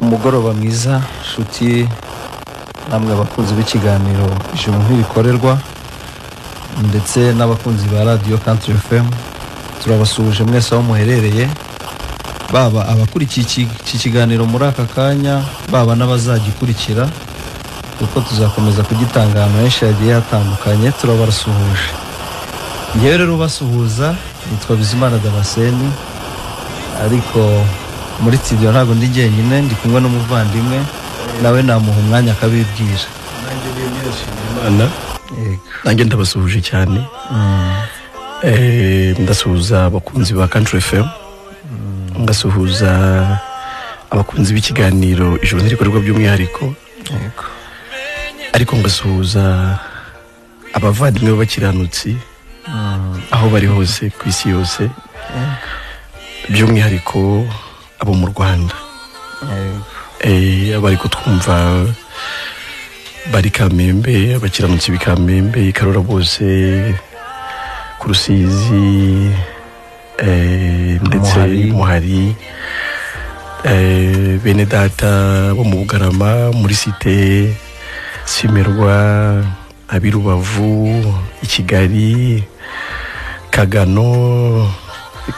umugoroba mwiza shuti namwe abakunzi b'ikiganiro ijuru ntirikorerwa ndetse n'abakunzi ba Radio Country FM turabasuhuje mwese aho muherereye baba abakurikiye iki kiganiro muri aka kanya baba n'abazagikurikira kuko tuzakomeza kugitanga ahantu henshi hagiye hatandukanye turabasuhuje. Ngewe rero basuhuza nitwa Bizimana Damascene ariko muri studio ntago ndi jyenyine ndi kumwe n'umuvandimwe nawe namuha umwanya akabibwira. Nanjye Imana nanjye ndabasuhuje cyane. Ndasuhuza abakunzi ba Country FM, ndasuhuza abakunzi b'ikiganiro ijuru ntirikorerwa by'umwihariko, ariko ngasuhuza abavandimwe b'abakiranutsi aho bari hose ku isi yose, by'umwihariko abo mu Rwanda, abari kutwumva bari Kamembe, abakiranutsi b'Ikamembe, Karora bose, ku Rusizi, ndetse Muhari, bene data bo mu Bugarama, muri Site, Simerwa, Abirubavu, i Kigali, Kagano,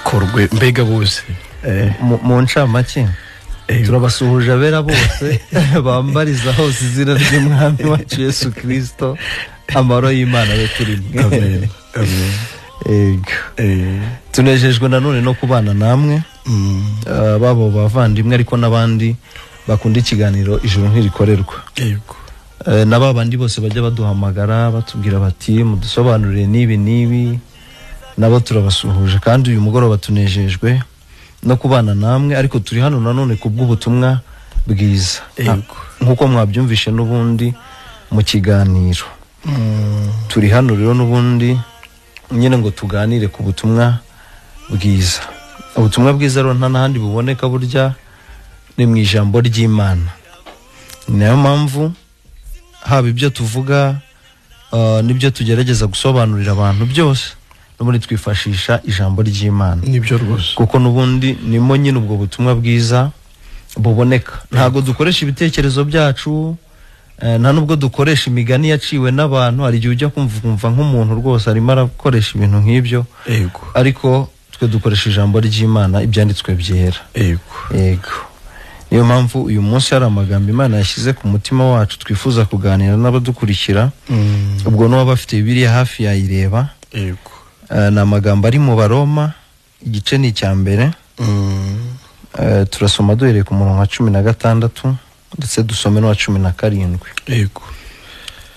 Korwe, mbega bose mu ncamake turabasuhuje abera bose bambariza hose izina ry'umwami wacu Yesu Kristo, amahoro y'Imana abe kuri mwe. Tunejejwe nanone no kubana namwe babo bavandimwe ariko n'abandi bakunda ikiganiro ijuru ntirikorerwa. N'ababandi bose bajya baduhamagara batubwira bati mudusobanurire nibi nabo turabasuhuje kandi uyu mugoroba tunejejwe no kubana namwe, ariko turi hano nanone kubw'ubutumwa bwiza nkuko mwabyumvishe n'ubundi mu kiganiro. Turi hano rero n'ubundi nyine ngo tuganire ku butumwa bwiza. Ubutumwa bwiza rero nta nahandi buboneka burya ni mu ijambo ry'Imana. Niyo mpamvu haba ibyo tuvuga nibyo tugerageza gusobanurira abantu byose n'ubundi twifashisha ijambo ry'Imana. Nibyo rwose, kuko n'ubundi nimo nyine ubwo butumwa bwiza buboneka. Ntago dukoresha ibitekerezo byacu, nta nubwo dukoresha imigani yaciwe n'abantu. Hari igihe ujya kumva nk'umuntu rwose arimo arakoresha ibintu nk'ibyo, ariko twe dukoresha ijambo ry'Imana, ibyanditswe byera. Niyo mpamvu uyu munsi hari amagambo Imana yashyize ku mutima wacu twifuza kuganira n'abadukurikira. Ubwo n'uwaba afite Bibiliya hafi yayireba. Ni amagambo ari mu Abaroma, igice ni icya mbere. Turasoma duhereye ku murongo wa 16 ndetse dusome n'uwa 17.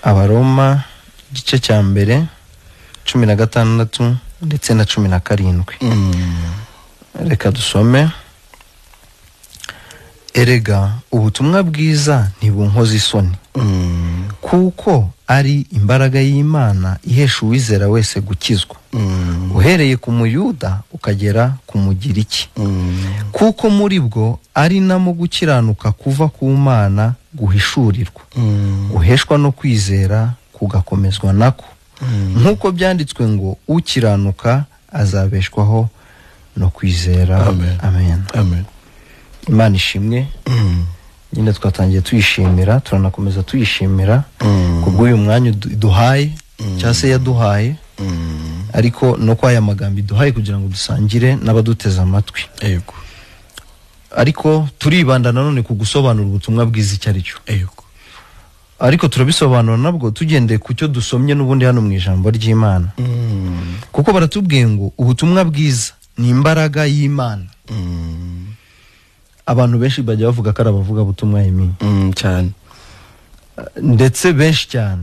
Abaroma igice cya mbere 16 ndetse na 17. Reka dusome. Erega ubutumwa bwiza ntibunkoza isoni, kuko ari imbaraga y'Imana ihesha uwizera wese gukizwa, uhereye ku Muyuda ukagera ku Mugiriki, kuko muri bwo ari namo gukiranuka kuva ku Mana guhishurirwa, uheshwa no kwizera kugakomezwa nako, nk'uko byanditswe ngo ukiranuka azabeshwaho no kwizera. Amen. Imana ishimwe. Nyine twatangiye tuyishimira, turanakomeza tuyishimira kubw'uyu mwanya duhaye cyangwa se yaduhaye, ariko no kwa aya magambo duhaye kugira ngo dusangire n'abaduteze amatwi. Ariko turibanda nanone ku gusobanura ubutumwa bwiza icyo ari cyo. Ariko turabisobanura nabwo tugendeye ku cyo dusomye n'ubundi hano mu ijambo ry'Imana. Kuko baratubwiye ngo ubutumwa bwiza ni imbaraga y'Imana. Abantu benshi bajya bavuga ko ari abavuga butumwa Emile cyane, ndetse benshi cyane.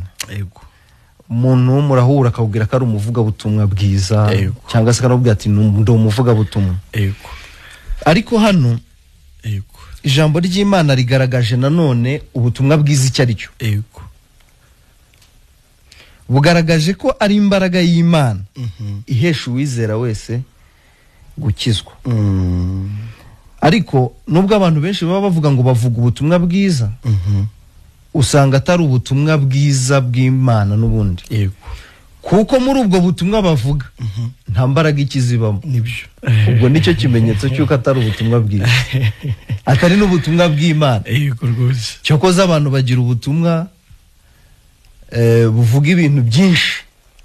Umuntu murahura akakubwira ko ari umuvuga butumwa bwiza, cyangwa se akakubwira ati ndi umuvuga butumwa. Ariko hano ijambo ry'Imana rigaragaje nanone ubutumwa bwiza icyo ari cyo. Bugaragaje ko ari imbaraga y'Imana ihesha uwizera wese gukizwa. Ariko nubwo abantu benshi baba bavuga ngo bavuga ubutumwa bwiza, usanga atari ubutumwa bwiza bw'Imana n'ubundi. kuko muri ubwo butumwa bavuga nta mbaraga ikizibamo. Nibyo. Ubwo nicyo kimenyetso cyuko atari ubutumwa bwiza, atari n'ubutumwa bw'Imana. Yego rwose. Cyokoza abantu bagira ubutumwa buvuga ibintu byinshi,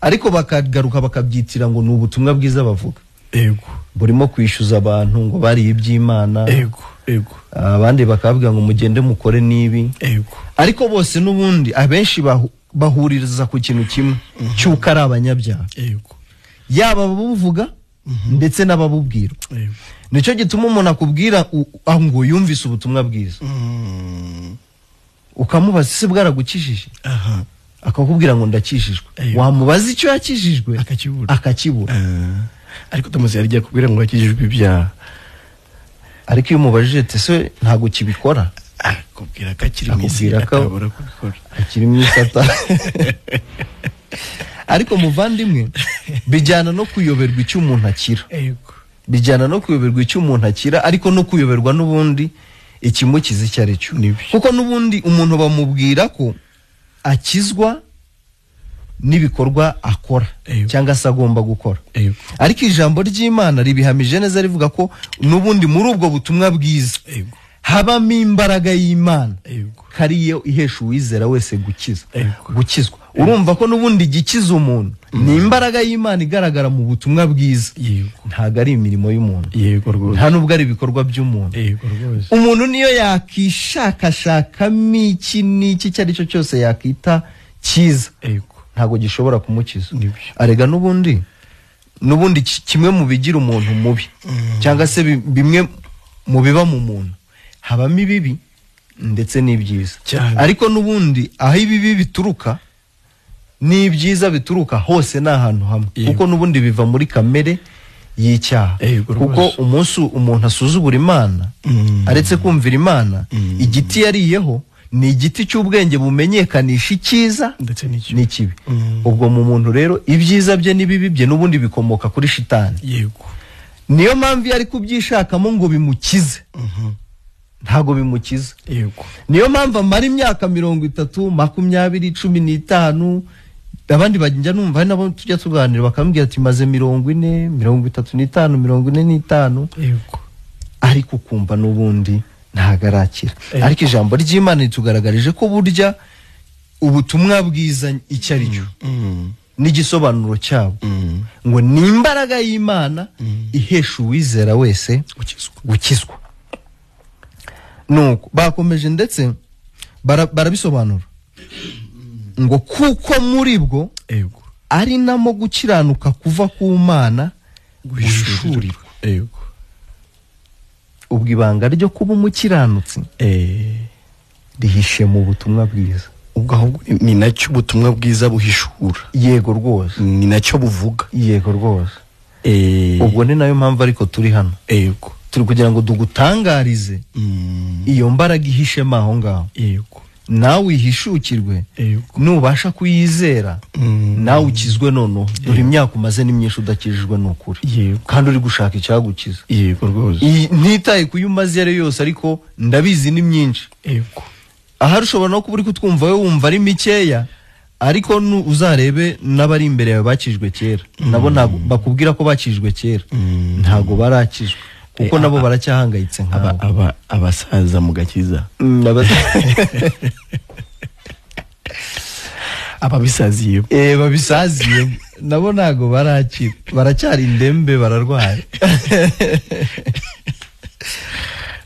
ariko bakagaruka bakabyitira ngo ni ubutumwa bwiza bavuga. Yego. Burimo kwishyuza abantu ngo bari iby'Imana. Yego. Yego. Abandi bakabwira ngo mugende mukore nibi. Yego. Ariko bose n'ubundi abenshi bahuririza ku kintu kimwe cyuko ari abanyabyaha. Yego. Yaba ababuvuga ndetse n'ababubwirwa. Yego. Nicyo gituma umuntu akubwira ngo yumvise ubutumwa bwiza, ukamubaza se bwaragukijije, akakubwira ngo ndakijijwe. Wamubaza icyo yakijijwe akakibura. Ariko Damascene yari yakubwira ngo yakijijwe ibyaha, ariko iyo umubajije ati se ntago kibikora, akubwira ko akiri mu isi atabura kubikora, akiri mu isi ariko muvandimwe, bijyana no kuyoberwa icyo umuntu akira. Yego. Bijyana no kuyoberwa icyo umuntu akira, ariko no kuyoberwa n'ubundi ikimukiza icyo ari cyo. Kuko n'ubundi umuntu bamubwira ko akizwa n'ibikorwa akora cyangwa se agomba gukora. Ariko ijambo ry'Imana ribihamije neza, rivuga ko n'ubundi muri ubwo butumwa bwiza habamo imbaraga y'Imana, kariyo ihesha uwizera wese gukizwa. Urumva ko n'ubundi gikiza umuntu ni imbaraga y'Imana igaragara mu butumwa bwiza, ntago ari imirimo y'umuntu, nta nubwo ari ibikorwa by'umuntu. Umuntu niyo yakishakashakamo iki n'iki icyo ari cyo cyose yakita cyiza, ntago gishobora kumukiza. Arega n'ubundi kimwe mu bigira umuntu mubi, cyangwa se bimwe mu biba mu muntu, habamo ibibi ndetse n'ibyiza. Ariko n'ubundi aho ibibi bituruka n'ibyiza bituruka hose ni ahantu hamwe, kuko n'ubundi biva muri kamere y'icyaha. Kuko umunsi umuntu asuzugura Imana, aretse kumvira Imana, igiti yariyeho ni igiti cy'ubwenge bumenyekanisha icyiza n'ikibi. Ubwo mu muntu rero ibyiza bye n'ibibi bye n'ubundi bikomoka kuri shitani. Niyo mpamvu yari kubyishakamo ngo bimukize, ntago bimukiza. Niyo mpamvu amara imyaka 30, 20, 15, abandi bajya numva hari nabo tujya tuganira bakambwira ati maze 40, 35, 45, ariko kumva n'ubundi ntagarakira. Ariko ijambo ry'Imana ritugaragarije ko burya ubutumwa bwiza icyo ari cyo n'igisobanuro cyabo, ngo ni imbaraga y'Imana ihesha uwizera wese gukizwa. Nuko bakomeje ndetse barabisobanura ngo kuko muri bwo ari namo gukiranuka kuva ku Mana guhishurirwa. Ubwo ibanga ryo kuba umukiranutsi rihishe mu butumwa bwiza. Ubwo ahubwo ni nacyo ubutumwa bwiza buhishura. Yego rwose. Ni nacyo buvuga. Yego rwose. Ubwo ni nayo mpamvu ariko turi hano. Yego. Turi kugira ngo dugutangarize iyo mbaraga ihishema aho ngaho. Yego. Nawe ihishukirwe, nubasha kuyizera, nawe ukizwe noneho. Dore imyaka umaze ni myinshi udakijijwe n'ukuri, kandi uri gushaka icyagukiza. Yego rwose. Ntitaye kuyo umaze yari yose, ariko ndabizi ni myinshi. Aha rushobora no kuba uri kutwumva we wumva ari mikeya, ariko uzarebe n'abari imbere yawe bakijwe kera, nabo ntabwo bakubwira ko bakijwe kera, ntago barakijwe, kuko nabo baracyahangayitse nk'abo abasaza mu gakiza. Ababisaziye. Babisaziye nabo ntago barakira, baracyari indembe, bararwaye.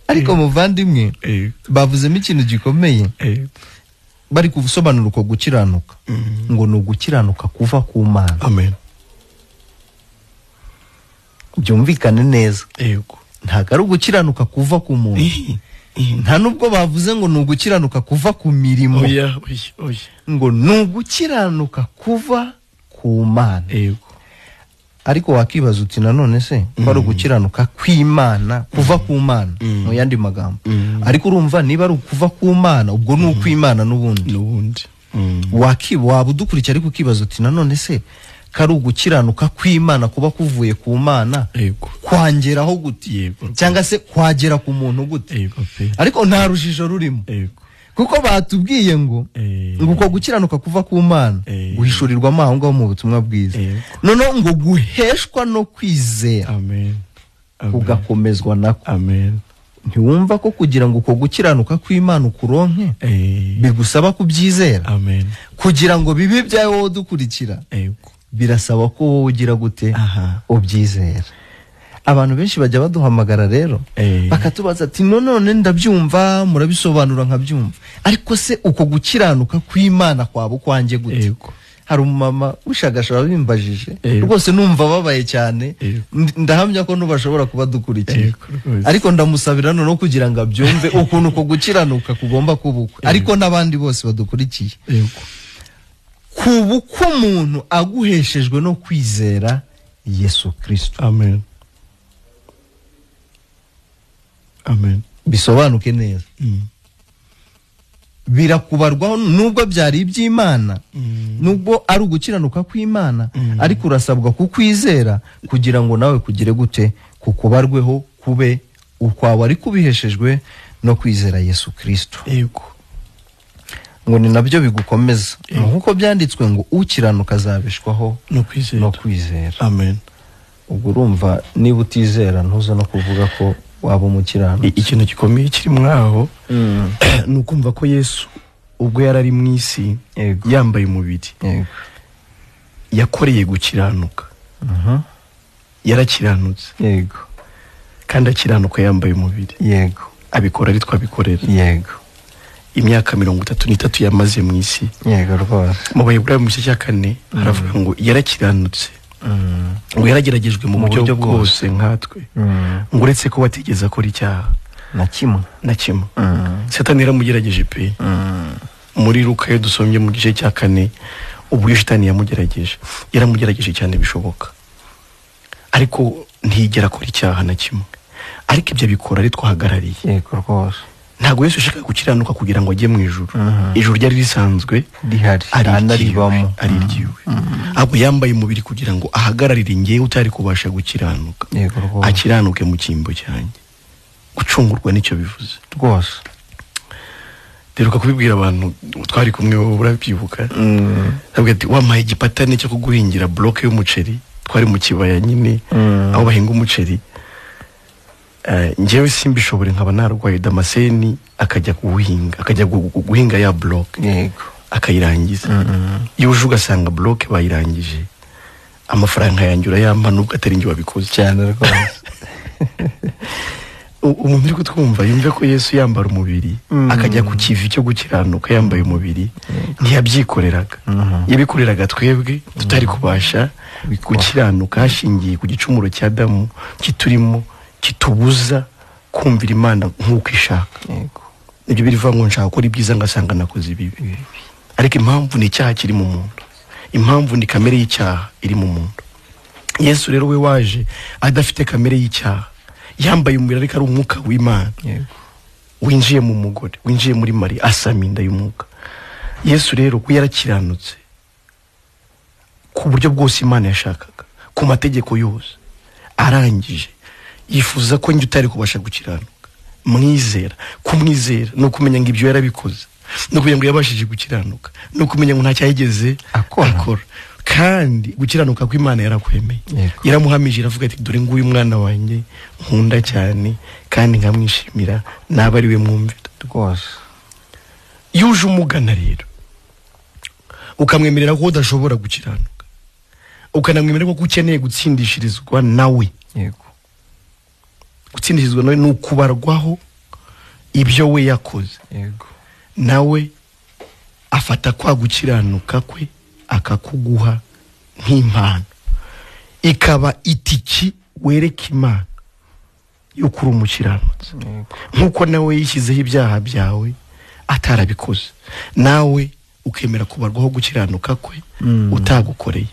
Ariko muvandimwe, bavuzemo ikintu gikomeye, bari kusobanura uko gukiranuka, ngo ni ugukiranuka kuva ku Mana. Amen. Byumvikane neza. Ntago ari ugukiranuka kuva ku muntu, nta nubwo bavuze ngo ni ugukiranuka kuva ku mirimo, ngo ni ugukiranuka kuva ku Mana. Ariko wakibaza uti nanone se ko ari ugukiranuka kw'Imana, kuva ku Mana mu yandi magambo. Ariko urumva niba ari ukuva ku Mana, ubwo ni ukw'Imana n'ubundi. Waba udukurikira ariko ukibaza uti nanone se kari ugukiranuka kw'Imana kuba kuvuye ku Mana kwangeraho gute, cyangwa se kwagera ku muntu gute? Ariko nta rujijo rurimo, kuko batubwiye ngo uko gukiranuka kuva ku Mana guhishurirwa amahanga mu butumwa bwiza none ngo guheshwa no kwizera amen ugakomezwa nako amen ntiwumva ko kugira ngo uko gukiranuka kw'Imana ukuronke bigusaba kubyizera amen kugira ngo bibe byawe wowe dukurikira birasaba ko wowe ugira gute ubyizera abantu benshi bajya baduhamagara rero bakatubaza ati none ndabyumva murabisobanura nkabyumva ariko se uko gukiranuka kw'Imana kwabo kwanjye gute hari umama ushagasha bimbajije rwose numva babaye cyane ndahamya ko nubashobora kuba dukurikira ariko ndamusabira no kugira ngo abyumve ukuntu uko gukiranuka kugomba kubukwa ariko nabandi bose badukurikiye kubuko umuntu aguheshejwe no kwizera Yesu Kristo amen amen bisobanuke neza birakubarwaho nubwo byari iby'Imana nubwo ari ugukiranuka kw'Imana ariko urasabwa kukwizera kugira ngo nawe kugire gute kukubarweho kube ukwawe ari kubiheshejwe no kwizera Yesu Kristo ngo ni nabyo bigukomeza nkuko byanditswe ngo ukiranuka azabeshwaho no kwizera amen ubwo urumva niba utizera ntuza no kuvuga ko waba umukiranuka ikintu gikomeye kiri mwaho nukumva ko Yesu ubwo yarari mu isi yambaye umubiri yakoreye gukiranuka yarakiranutse kandi akiranuka yambaye umubiri abikora ari twabikorera imyaka 33 yamaze mu isi rwose mu Baheburayo mu gice cya 4 haravuga ngo yarakiranutse ngo yarageragejwe mu buryo bwose nkatwe ngo uretse ko batigeze akora icyaha na kimwe Satani yaramugerageje pe muri Luka yo dusomye mu gice cya 4 ubwo Satani yaramugerageje cyane bishoboka ariko ntigera akora icyaha na kimwe ariko ibyo bikora ari twahagarariye rwose ntago Yesu ashaka gukiranuka kugira ngo ajye mu ijuru ijuru ryari risanzwe rihari anaribamo ari ryiwe abo yambaye umubiri kugira ngo ahagararire ngewe utari kubasha gukiranuka akiranuke mu kimbo cyanjye gucungurwa nicyo bivuze rwose Deruka kubibwira abantu twari kumwe urabyibuka ntabwo ati wampaye igipatane cyo kuguhingira block y'umuceri twari mu kibaya nyine aho bahinga umuceri njewe simbishobore nkaba narwaye Damascene akajya guhinga ya block akayirangiza yuje ugasanga block bayirangije amafaranga yanjura yamba nubwo atari nje wabikoze cyane rwose umuntu uri kutwumva yumve ko Yesu yambara umubiri akajya ku kivi cyo gukiranuka yambaye umubiri ntiyabyikoreraga yabikoreraga twebwe tutari kubasha gukiranuka hashingiye ku gicumuro cya Adamu kiturimo kitubuza kumvira Imana nk'uko ishaka ibyo biriva ngo nshaka gukora ibyiza ngasanga nakoze ibibi ariko impamvu ni icyaha kiri mu muntu impamvu ni kamere y'icyaha iri mu muntu Yesu rero we waje adafite kamere y'icyaha yambaye umubiri ariko ari umwuka w'Imana winjiye mu mugore winjiye muri Maria asaminda y'umwuka Yesu rero we yarakiranutse ku buryo bwose Imana yashakaga ku mategeko yose arangije yifuza ko njye utari kubasha gukiranuka mwizera kumwizera no kumenya ngo ibyo yarabikoze no kumenya ngo yabashije gukiranuka no kumenya ngo nta cyayigeze akora kandi gukiranuka kw'Imana yarakwemeye yaramuhamije iravuga ati dore nguyu mwana wanjye nkunda cyane kandi nkamwishimira naba ari we mwumvira rwose yuje umugana rero ukamwemerera ko udashobora gukiranuka ukanamwemerera ko ukeneye gutsindishirizwa nawe gutsindishirizwa nawe ni ukubarwaho ibyo we yakoze nawe afata kwa gukiranuka kwe akakuguha nk'impano ikaba itiki wereka Imana yo kuri umukiranutsi nkuko nawe yishyizeho ibyaha byawe atarabikoze nawe ukemera kubarwaho gukiranuka kwe utagukoreye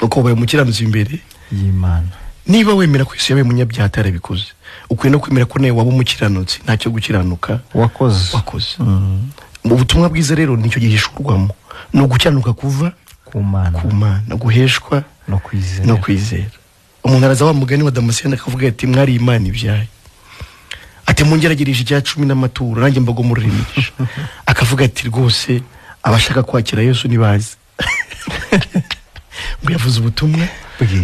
uko ubaye umukiranutsi imbere y'Imana niba wemera ko Yesu yabaye umunyabyaha atarabikoze ukwiye no kwemera ko nawe waba umukiranutsi ntacyo gukiranuka wakoze mu butumwa bwiza rero nicyo gihishurwamo no gukiranuka kuva ku Mana guheshwa no kwizera umuntu araza wa mugani wa Damascene akavuga ati mwari Imana ibyaye ati ati mungeragereje icya 10 n'amaturo nanjye mbago muri imigisha akavuga ati rwose abashaka kwakira Yesu nibazi ngo yavuze ubutumwa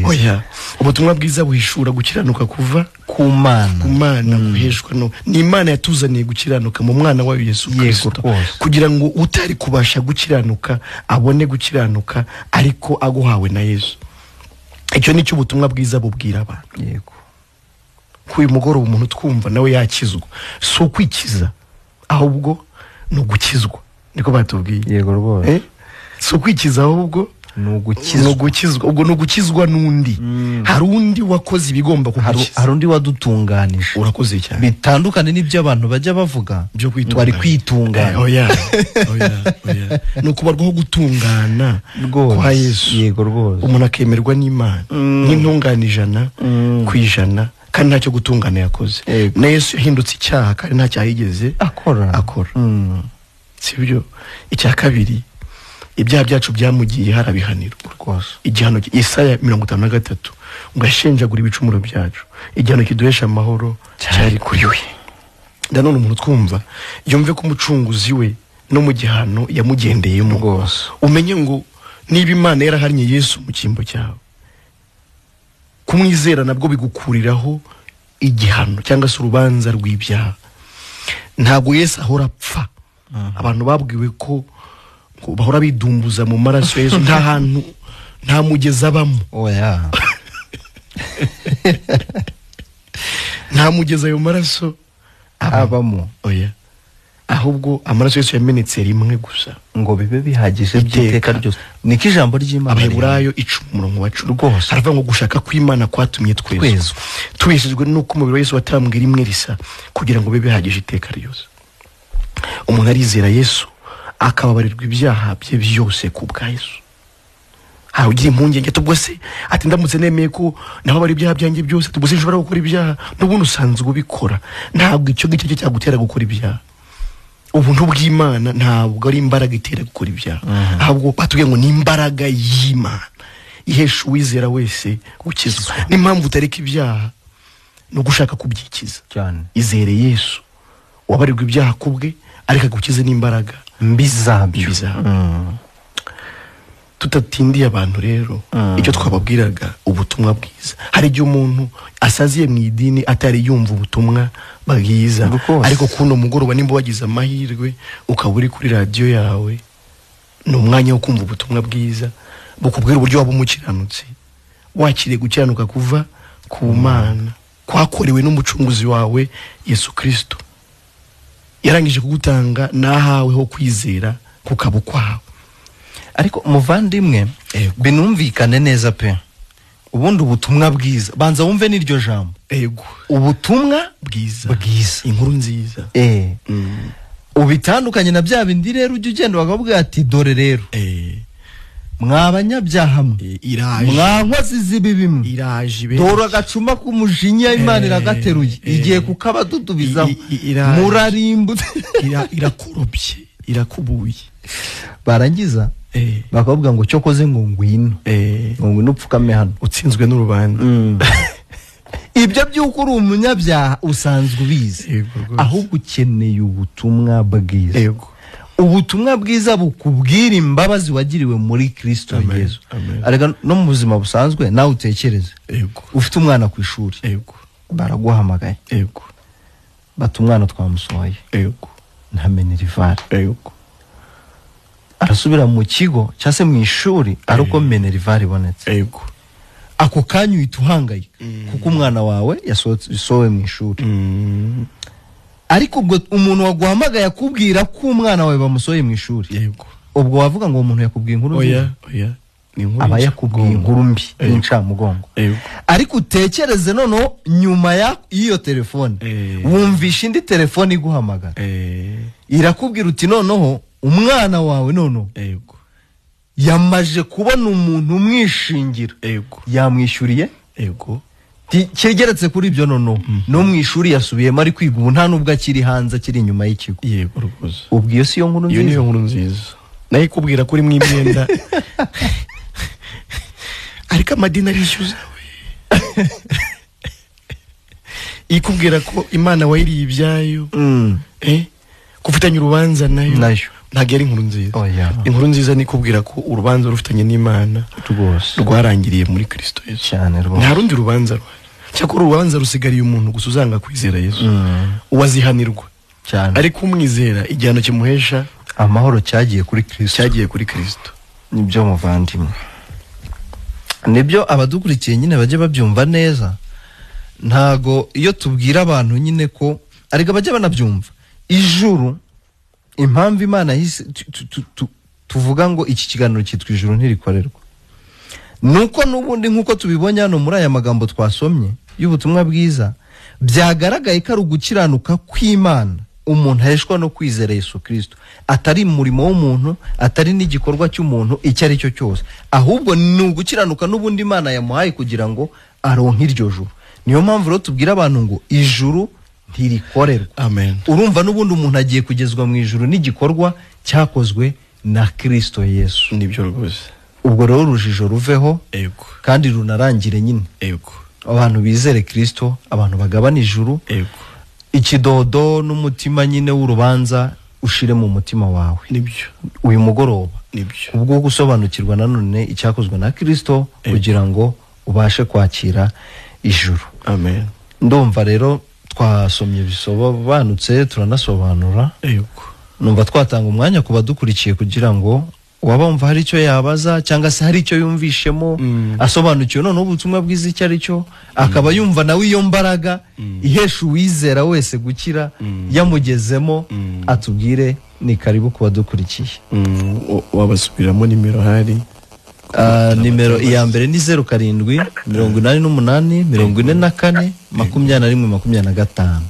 oya ubutumwa bwiza buhishura gukiranuka kuva ku Mana guheshwa no ni Imana yatuzaniye gukiranuka mu mwana wa Yesu Kristo kugira ngo utari kubasha gukiranuka abone gukiranuka ariko aguhawe na Yesu. Icyo nicyo ubutumwa bwiza bubwira abantu. Yego. Kuyu mugoro umuntu twumva nawe yakizwa so kwikiza ahubwo no gukizwa niko batubwiye. Yego rwose. So kwikiza ahubwo no gukizwa ubwo no gukizwa nundi hari undi wakoze ibigomba kugukiza hari undi wadutunganije urakoze cyane bitandukane n'ibyo abantu bajya bavuga byo bari kwitungana oya nuko barwaho gutungana kwa Yesu. Yego rwose umuntu akemerwa n'Imana n'intunganijana kwijana kandi ntacyo gutungana yakoze na Yesu yahindutse icyaha kandi ntacyo yigeze akora sibyo. Icya kabiri ibyaha byacu byamugiye harabihanirwa rwose. Igihano Yesaya 53 ngo ashenjagura ibicumuro byacu igihano kiduhesha amahoro cyari kuri we. Ndanone umuntu twumva yumve ko umucunguzi we no mu gihano yamugendeyemo rwose. Umenye ngo niba Imana yarahannye Yesu mu cyimbo cyawe kumwizera nabwo bigukuriraho igihano cyangwa se urubanza rw'ibyaha. Ntabwo Yesu ahora apfa. Abantu babwiwe ko bahora bidumbuza mu maraso Yesu nta hantu nta mugeza bamo. Oya. Nta mugeza ayo maraso abamo. Oya. Ahubwo amaraso Yesu yamenetse rimwe gusa ngo bibe bihagije by'iteka ryose. Niki ijambo ry'Imana Abaheburayo 10:10 rwose aravuga ngo gushaka kw'Imana kwatumye twezwa tweshejwe nuko umubiri wa Yesu watambwe rimwe risa kugira ngo bibe bihagije iteka ryose. Umuntu arizera Yesu akababarirwa ibyaha bye byose ku bwa Yesu. Hawe ugira impungenge tubwo se ati ndamutse nemeye ko naho bari ibyaha byanjye byose tubwo sinshobora gukora ibyaha n'ubundi usanzwe ubikora. Ntabwo icyo gice cyagutera gukora ibyaha. Ubuntu bw'Imana ntabwo ari imbaraga itera gukora ibyaha ahubwo batubwiye ngo ni imbaraga y'Imana ihesha uwizera wese gukizwa. N'impamvu utareka ibyaha no gushaka kubyikiza cyane. Izere Yesu wabarirwa ibyaha kubwe ariko gukiza n'imbaraga mbizabyo. Tutatindiye abantu rero icyo twababwiraga ubutumwa bwiza. Hari igihe umuntu asaziye mu idini atari yumva ubutumwa bwiza ariko kuno mugoroba nimba wagize amahirwe ukaburi kuri radio yawe no mwanya wo kumva ubutumwa bwiza bukubwira uburyo waba umukiranutse wakire gukiranuka kuva ku Mana kwakorewe n'umucunguzi wawe Yesu Kristo. Yarangije kugutanga nahawe ho kwizera kukaba kwawe. Ariko umuvandimwe binumvikane neza pe. Ubundi ubutumwa bwiza banza wumve n'iryo jambo. Yego. Ubutumwa bwiza inkuru nziza. Ubitandukanye na bya bindi rero ujye ugenda bakavuga ati dore rero mwabanyabyaha iraje mwankozi z'ibibimwe iraje dore agacuma k'umujinya Imana iragateruye igiye kukabadudubiza murarimbutse irakorobye irakubuye barangiza bakavuga ngo cyo koze ngo ngwino upfukame hano utsinzwe n'urubanza. Ibyo by'uko uri umunyabyaha usanzwe ubizi ahubwo ukeneye ubutumwa bwiza. Ubutumwa bwiza bukubwira imbabazi wagiriwe muri Kristo Yesu. Arega no mu buzima busanzwe nawe utekereze. Ufite umwana ku ishuri baraguhamagaye bata umwana twamusohoye nta Minerivare arasubira mu kigo cyase mu ishuri aruko Minerivare ibonetse. Ako kanyu uhangayika kuko umwana wawe yasohowe mu ishuri. Ariko ubwo umuntu waguhamagaye akubwira ko umwana wawe bamusohoye mu ishuri ubwo wavuga ngo umuntu yakubwiye inkuru nziza. Aba yakubwiye inkuru mbi y'incamugongo. Ariko utekereze noneho nyuma y'iyo telefone wumvisha indi telefone iguhamagara irakubwira uti noneho umwana wawe noneho yamaje kubona umuntu umwishingira yamwishyuriye kigeretse kuri ibyo noneho no mu ishuri yasubiyemo ari kwiga ubu nta nubwo akiri hanze akiri inyuma y'ikigo. Ubwo iyo si yo nkuru nziza. Iyo niyo nkuru nziza nayo kubwira kuri mwimyenda ariko amadini arishyuza ikubwira ko Imana wayiriye ibyayo kufitanye urubanza nayo ntabwo ari inkuru nziza. Inkuru nziza ni kubwira ko urubanza rufitanye n'Imana rwarangiriye muri Kristo Yesu. Nta rundi rubanza rwa cyakora urubanza rusigariye umuntu gusa uzanga kwizera Yesu uwazihanirwa ariko umwizera igihano kimuhesha amahoro cyagiye kuri Kristo. Nibyo muvandimwe, nibyo abadukurikiye nyine bajye babyumva neza. Ntago iyo tubwira abantu nyine ko ariko bajye banabyumva ijuru, impamvu Imana tuvuga ngo iki kiganiro cyitwa ijuru ntirikorerwa, nuko nubundi nkuko tubibonye hano muri aya magambo twasomye y'ubutumwa bwiza, byagaragaye ko ari ugukiranuka kw'Imana umuntu aheshwa no kwizera Yesu Kristo, atari umurimo w'umuntu, atari n'igikorwa cy'umuntu icyo ari cyo cyose, ahubwo ni ugukiranuka n'ubundi Imana yamuhaye kugira ngo aronke iryo juru. Niyo mpamvu rero tubwira abantu ngo ijuru ntirikorerwa. Amen. Urumva n'ubundi umuntu agiye kugezwa mu ijuru n'igikorwa cyakozwe na Kristo Yesu. Nibyo rwose. Ubwo rero urujijo ruveho kandi runarangire nyine. Abantu bizere Kristo, abantu bagabana ijuru, ikidodo n'umutima nyine w'urubanza ushire mu mutima wawe. Nibyo. Uyu mugoroba nibyo. Ubwo gusobanukirwa nanone icyakozwe na Kristo kugira ngo ubashe kwakira ijuru. Amen. Ndumva rero twasomye bisobanutse turanasobanura. Numva twatanga umwanya ku badukurikiye kugira ngo wabumva hari icyo yabaza cyangwa se hari icyo yumvishemo asobanukiwe none ubutumwa bwiza icyo ari cyo, akaba yumva nawe iyo mbaraga ihesha uwizera wese gukira yamugezemo, atubwire. Ni karibu ku badukurikiye. Wabasubiramo nimero hari? Nimero iya mbere ni 07 88 44 21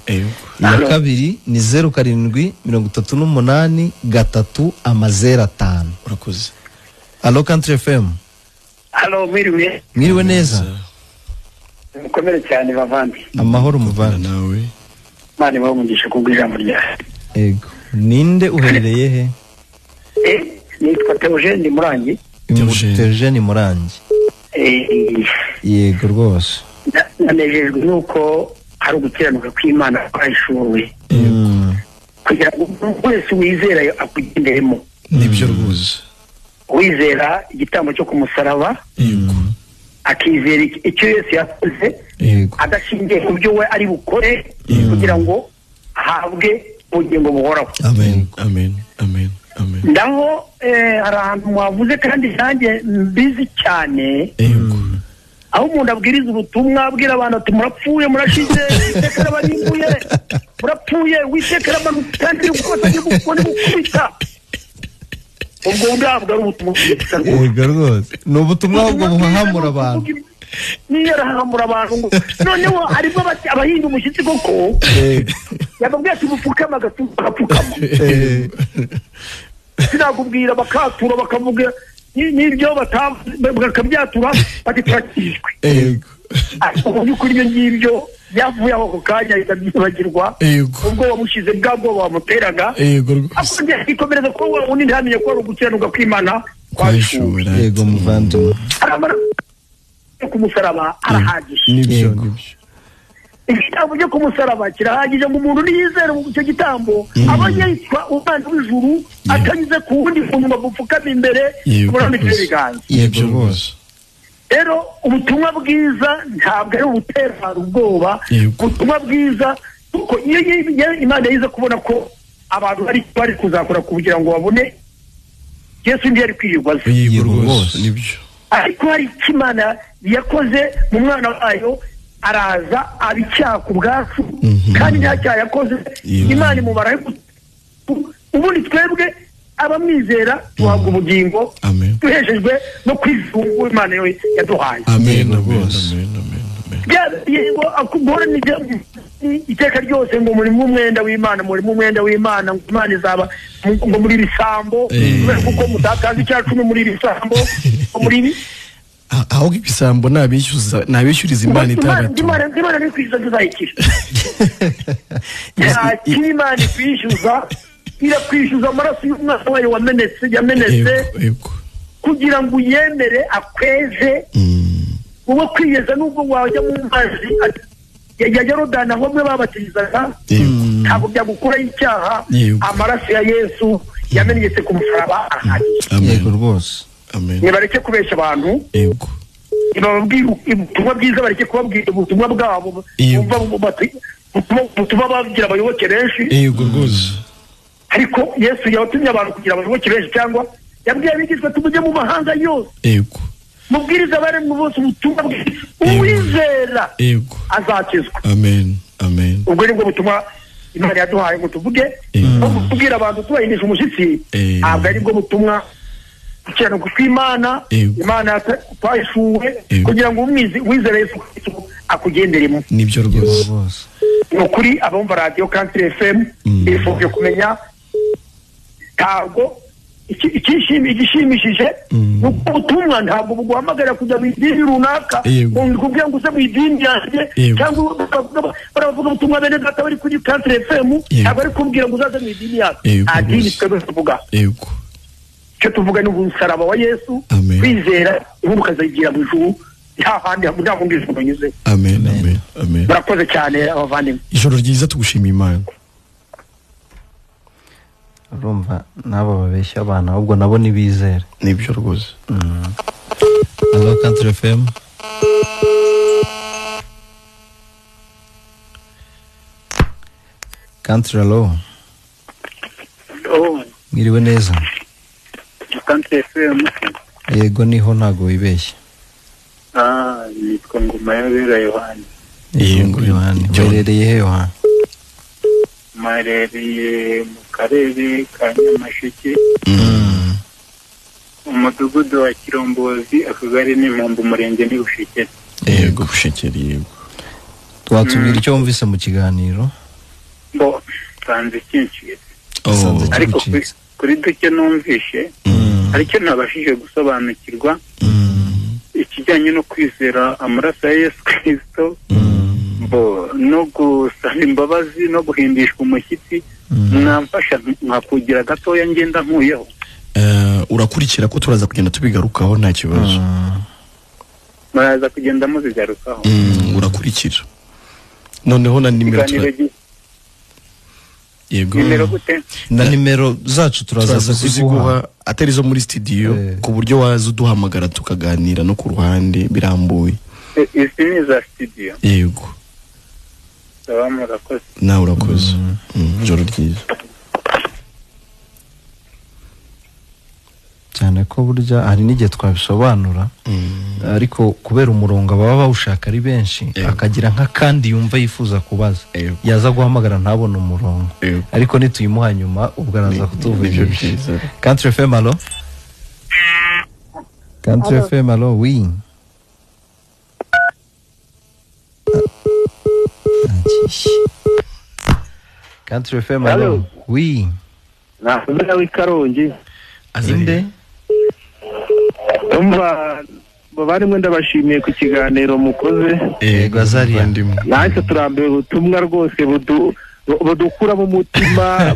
iya kabiri ni 07 38 3 Urakoze. Allo Country FM. Allo, mwiriwe neza. Mukomere cyane bavandi. Amahoro muvandi nawe. Mane bamugisha kubw'ijambo ryawe. Ego. Ninde uherereye he? Nitwa Theogene Murangi. Theogene Murangi. Yego rwose. Nanejejwe nuko hari ugukiranuka kw'Imana kwashuwe. Kugira ngo wese wizera akugenderemo. Nibyo rwose. Wizera igitambo cyo kumusaraba. Akizera icyo Yesu yakoze. Adashingiye ku byo we ari bukore kugira ngo ahabwe ubugingo buhoraho. Amen. Amen. Amen. Amen. Ndaho hari ahantu mwavuze kandi nanjye mbizi cyane. Aho umuntu abwiriza ubutumwa abwira abantu ati murapfuye murashize itekera barimbuye murapfuye witekera abantu kandi ukoze gukora gukubita. Ubwo ndabwo ari ubutumwa bwiza. Ego rwose. No butumwa ahubwo buhahamura abantu. Niyo rahamura abantu. Noneho ariko abahinga umushyitsi koko. Yababwiye ati mupfukama agapfukama. Sinakubwira bakatura bakavuga n'ibyo bakabyatura bati turakijwe. Ariko by'ukuri ibyo ngibyo yavuye aho ku kanya ikabyibagirwa. Ubwo wamushize bwabwo wamuteraga. Akongera ikomereza ko undi ntamenye ko ari ugukiranuka kw'Imana kwashura. Yego muvandimwe. Aramara kumusaraba arahagije. Nibyo. Igitambo cyo kumusaraba kirahagije ngo umuntu niyizere mu cyo gitambo aba yitwa umwana w'ijuru atanyuze ku wundi muntu bagupfukama imbere muramikire ibiganza. Yego rwose. Rero ubutumwa bwiza ntabwo ari ubutera ubwoba. Ubutumwa bwiza kuko iyo Imana yize kubona ko abantu bari kuzakora kugira ngo babone Yesu ndiye ari kwiyigwaza. Yego rwose. Nibyo. Ariko hari Imana yakoze mu mwana wayo, araza abicyaha ku bwacu kandi nta cyaha yakoze. Imana imubara ubundi twebwe abamwizera tuhabwa ubugingo duheshejwe no kwizungu Imana yaduhaye. Amen rwose. Yego akubora iteka ryose ngo muri umwenda w'Imana, muri umwenda w'Imana, ngo Imana izaba ngo muri bisambo kuko mutakaza icyacu no muri bisambo muri aho ibisambo nabishyuriza Imana itagatu. Imana ni kwiza tuzayikira. Imana ikwishyuza, irakwishyuza amaraso y'umwana wayo yamenetse kugira ngo uyemere akweze. Uwo kwiyeza nubwo wajya mu mazi ya Yorodani aho mwe babatirizaga ntabwo byagukura icyaha amaraso ya Yesu yamenyetse ku musaraba yego rwose amen nibareke kubesha abantu yego ibabwira ubutumwa bwiza bareke kubabwira ubutumwa bwabo butuma bagira abayoboke benshi yego rwose ariko Yesu yatumye abantu kugira abayoboke benshi cyangwa yabwiye abigishwa tujye mu mahanga yose yego mubwiriza bari mu bose ubutumwa bwiza uwizera yego azakizwa amen amen ubwo nibwo butumwa Imana yaduhaye ngo tuvuge no kubwira abantu tubahindisha umushyitsi ntabwo ari bwo butumwa cyane kw'Imana Imana twashuwe kugira ngo wizere Yesu akugenderemo nibyo rwose no kuri abumva radio Country FM bifuje kumenya ntabwo igishimishije nuko ubutumwa ntabwo buguhamagara kujya mu idini runaka kubwira ngo use mu idini yanjye cyangwa baravuga ubutumwa bene data bari kuri Country FM ntabwo ari kubwira ngo uzaze mu idini yacu adini twebwe tuvuga icyo tuvuga ni umusaraba wa Yesu kwizera ubundi ukazagira mu ijuru nta handi nta bundi ijuru nyuze amen amen amen barakoze cyane abavandimwe ijoro ryiza tugushimiye Imana urumva nabo babeshya abana ahubwo nabo nibizere nibyo rwose Hello Country FM Country hello mwiriwe neza Country FM yego niho ntago wibeshye nitwa Ngoma ya Yohani yego Yohani werereye he Yohani marereye mu karere ka Nyamasheke umudugudu wa Kirombozi akagari n'Impamvu umurenge ni Bushekeri yego Bushekeri yego twatubwira icyo wumvise mu kiganiro bo tanze kinshye ariko kuri duke numvishe ariko nabashije gusobanukirwa ikijyanye no kwizera amaraso ya Yesu Kristo bo no gusaba imbabazi no guhindishwa umushyitsi mwamfasha nkakugira gatoya ngenda nkuyeho urakurikira ko turaza kugenda tubigarukaho nta kibazo muraza kugenda muzigarukaho urakurikira noneho na nimero yego nimero gute na nimero zacu turaza kuziguha atari zo muri studio ku buryo waza uduhamagara tukaganira no ku ruhande birambuye izi ni za studio yego murakoze nawe urakoze ijoro ryiza cyane ko burya hari n'igihe twabisobanura ariko kubera umurongo baba bawushaka ari benshi akagira nk'akandi yumva yifuza kubaza yaza guhamagara ntabone umurongo ariko nituyimuha nyuma ubwo araza kutuvugisha Country FM allo Country FM allo oui Country FM allo oui na wikarongi azinde umva babarimwe ndabashimiye ku kiganiro mukoze yego azariya natwe turambiwe ubutumwa rwose budukura mu mutima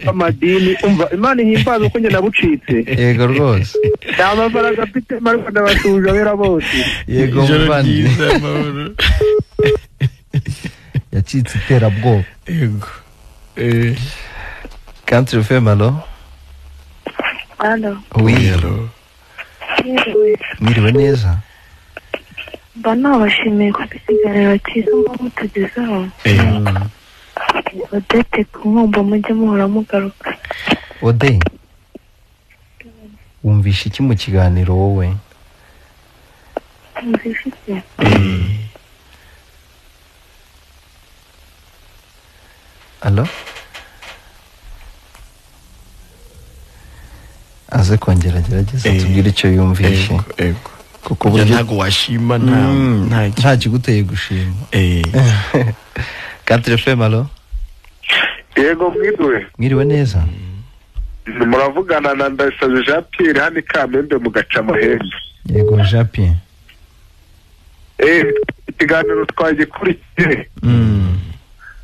amadini umva Imana ihimbaza uko njye nabucitse yego rwose nta mafaranga mfite ariko ndabashuje abera bose yego muvandi yacitse iterabwoba yego Country FM allo Allo. Oui, allo. Mwiriwe neza. Nabashimiye ku kiganiro cyiza mutugezaho. Odete kumwumva mujye muhora mugaruka. Ode. Wumvishe iki mu kiganiro wowe? Wumvishe iki? Allo? aze kongera gerageza tubwire icyo yumvishe kuko burya ntago washima nta kiguteye gushima Country FM allo yego mwiriwe neza muravugana na Ndayisabe Jean Pierre hano Kamembe mu Gacamahembe yego Jean Pierre ikiganiro twagikurikiye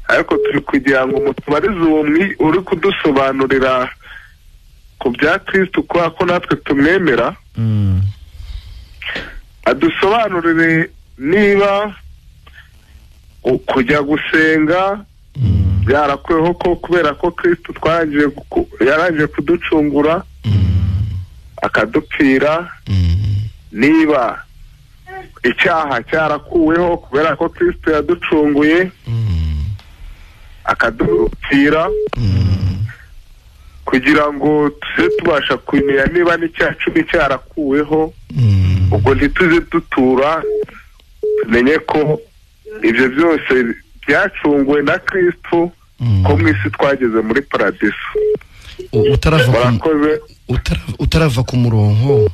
ariko turi kugira ngo mutubarize uwo uri kudusobanurira ku bya Kristo ko natwe tumwemera adusobanurire niba kujya gusenga byarakweho ko kubera ko Kristo yarangije kuducungura akadupfira niba icyaha cyarakuweho kubera ko Kristo yaducunguye akadupfira kugira ngo tuze tubasha kumenya niba n'icyacu cyarakuweho ubwo ntituze dutura tumenye ko ibyo byose byacunguwe na Kristo ko mu isi twageze muri paradiso. utarava ku murongo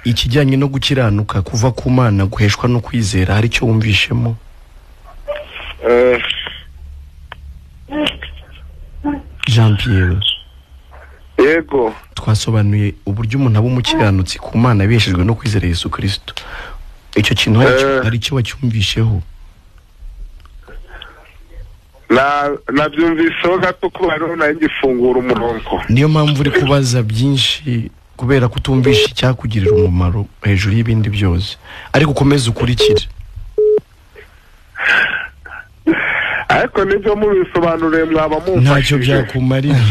ikijyanye no gukiranuka kuva ku Mana guheshwa no kwizera hari cyo wumvishemo? Jean Pierre, yego, twasobanuye uburyo umuntu aba umukiranutsi ku Mana abeshejwe no kwizera Yesu Kristo. Icyo kintu hari cyo wacyumvisheho? nabyumviseho gato ko bariho nangifungura umurongo. Niyo mpamvu uri kubaza byinshi kubera kutumvisha icyakugirira umumaro hejuru y'ibindi byose, ariko ukomeze ukurikire. Ariko nibyo mubisobanuriye mwaba mumfashije. Ntacyo byakumarira.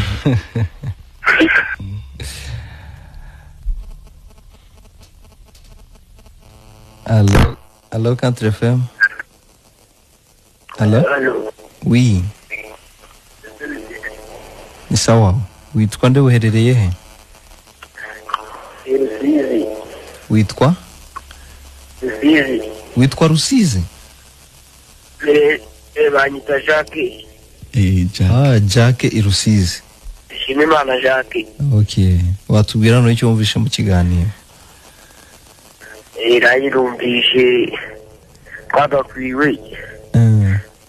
Allo Country FM. Allo? Oui. Ni sawa. Witwa nde, uherereye he? Rusizi. Witwa? Rusizi. Witwa Rusizi? Banyita Jacques. Jacques i Rusizi. Shimimana Jacques. Okay. Watubwira no icyo wumvishe mu kiganiro? Irayirumvishe twagakwiwe.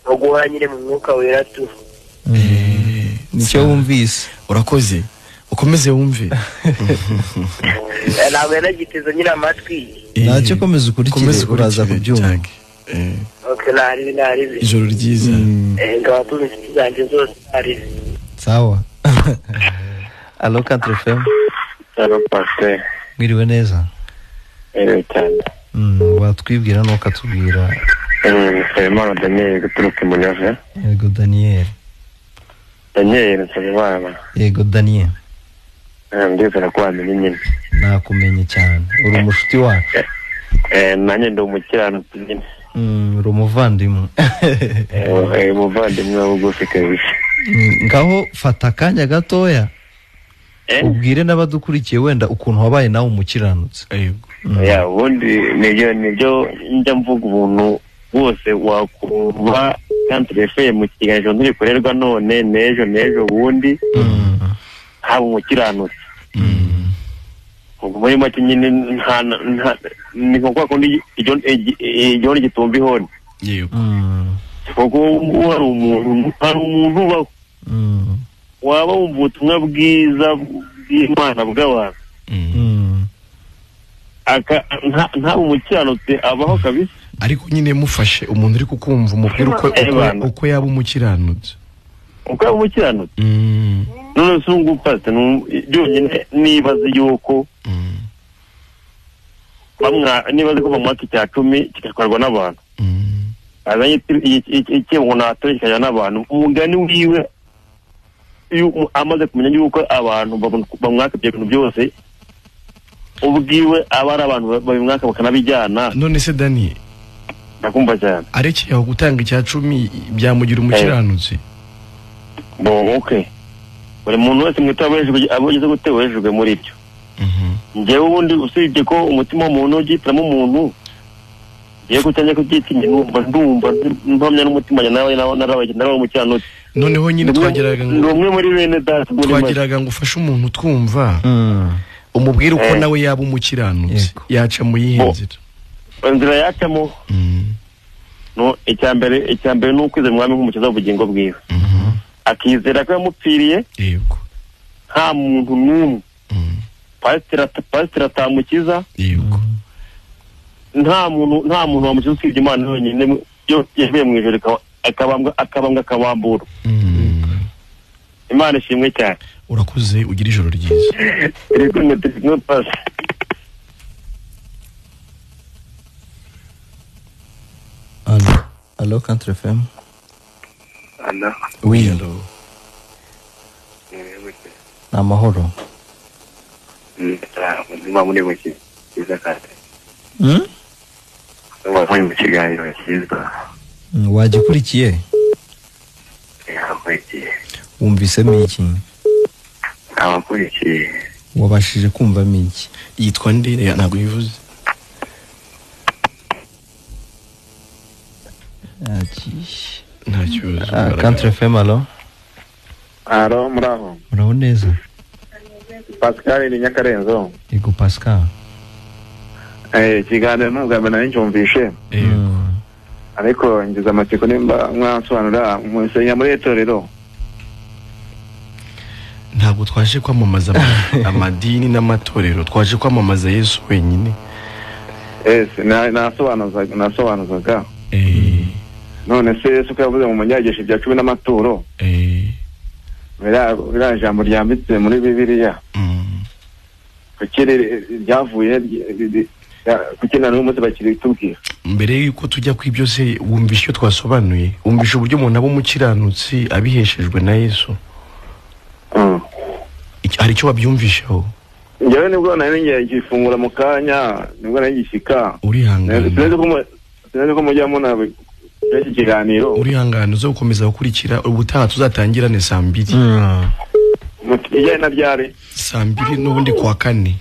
Oguhanyire mu mwuka wera tu. Nicyo wumvise. Urakoze. Ukomeze wumve. Nawe nagiteze nyina amatwi. Ntacyo komeza ukurikire uraza kubyumva. Okay, nari. Ijoro ryiza. Ngabatuze zanjye zose ari. Sawa. Allo Country FM. Allo Pastor. Mwiriwe neza? Cyane. Watwibwira no katubwira. Emile Daniel guturuka mu Nyave. Yego Daniel. Nsabimana. Yego Daniel. Ndizera ko wamenye nyine. Nakumenye cyane. Uri umushuti wacu. Nanjye ndi umukiranutsi nyine. Uri umuvandimwe. Umuvandimwe w'ugufi kabisa. Ngaho fata akanya gatoya. Ubwire n'abadukurikiye wenda ukuntu wabaye nawe umukiranutsi. Ya ubundi nibyo njya mvuga ubuntu bwose wakuba Country FM mu kiganiro ntirikorerwa none nejo bundi haba umukiranutsi. Ubwo muri make nyine ni kwa kundi igihoni gitumba ihoni. Yego. Kuko hari umuntu waba wumva ubutumwa bwiza bw'Imana bw'abantu nta umukiranutsi abaho kabisa. Ariko nyine mufashe umuntu uri kukumva umubwira uko yaba umukiranutsi. Uko yaba umukiranutsi? None se ngupate byonyine nibaze yuko nibaze ko bamwaka icya 10 kigatwarwa n'abantu. Azanye ikintu natoreshanya n'abantu. Umugani wiwe amaze kumenya yuko abantu bamwaka ibyo bintu byose ubwiwe abari abantu babimwaka bakanabijyana. None se Dani, ndakumva cyane, areke yaho gutanga icya 10 byamugira umukiranutsi? Okay, buri muntu wese mwitabaje abogeze gutewe hejuru muri ibyo. Ngewe ubundi usibye ko umutima w'umuntu ugitramo umuntu ye kutanya ko gitinya ndumva mpamya n'umutima nawe narabagendera umukiranutsi. Noneho nyine twagiraga umwe muri bene data twagiraga ngo ufashe umuntu twumva umubwire uko nawe yaba umukiranutsi yaca mu yihenzira. Inzira yacamo no icyambere no kwizera umwami nk'umukiza w'ubugingo bwiwe. Akizera ko yamupfiriye. Yego. Nta muntu n'umwe pasiteri atamukiza. Yego. Nta muntu wamukiza usibye Imana yonyine yo yavuye mu ijoro akabambwa akabambura. Imana ishimwe cyane. Urakoze, ugira ijoro ryiza. Yego no pass. Allo Allo Country FM. Allo. Oui, allo. Amahoro. Ndimo muri muki kiza kate. Muri mu kiganiro cyiza. Wagikurikiye? Yakurikiye. Wumvisemo iki? Abakurikiye. Wabashije kumvamo iki? Yitwa nde ntabwo yivuze? Country FM, allo? Allo, muraho. Muraho neza. Pascal ni Nyakarenzo. Yego Pascal. Kiganiro n'ubwa nari ncyumvishe. Ariko ngize amatsiko nimba mwansobanura musenya muri etorero. Ntabwo twaje kwamamaza amadini n'amatorero, twaje kwamamaza Yesu wenyine. nasobanuzaga. None se Yesu ko yavuze mu munyagisha bya 10 n'amaturo. Bira jambo ryambitse muri Bibiliya. Kukiri ryavuye kukina n'umunsi bakiri tubwira. Mbere yuko tujya kwibyo se wumvisha icyo twasobanuye, wumvisha uburyo umuntu abo mukiranutsi abiheshejwe na Yesu. Hari icyo wabyumvishaho? Njyewe nibwo nari ngiye gifungura mu kanya, nibwo nari gishika. Urihangana. Sinzi ko mujya muna iki kiganiro. Urihangana uzo gukomeza gukurikira ubutaha tuzatangirane saa 2. Mutijye na byari. Saa 2 n'ubundi kwa 4.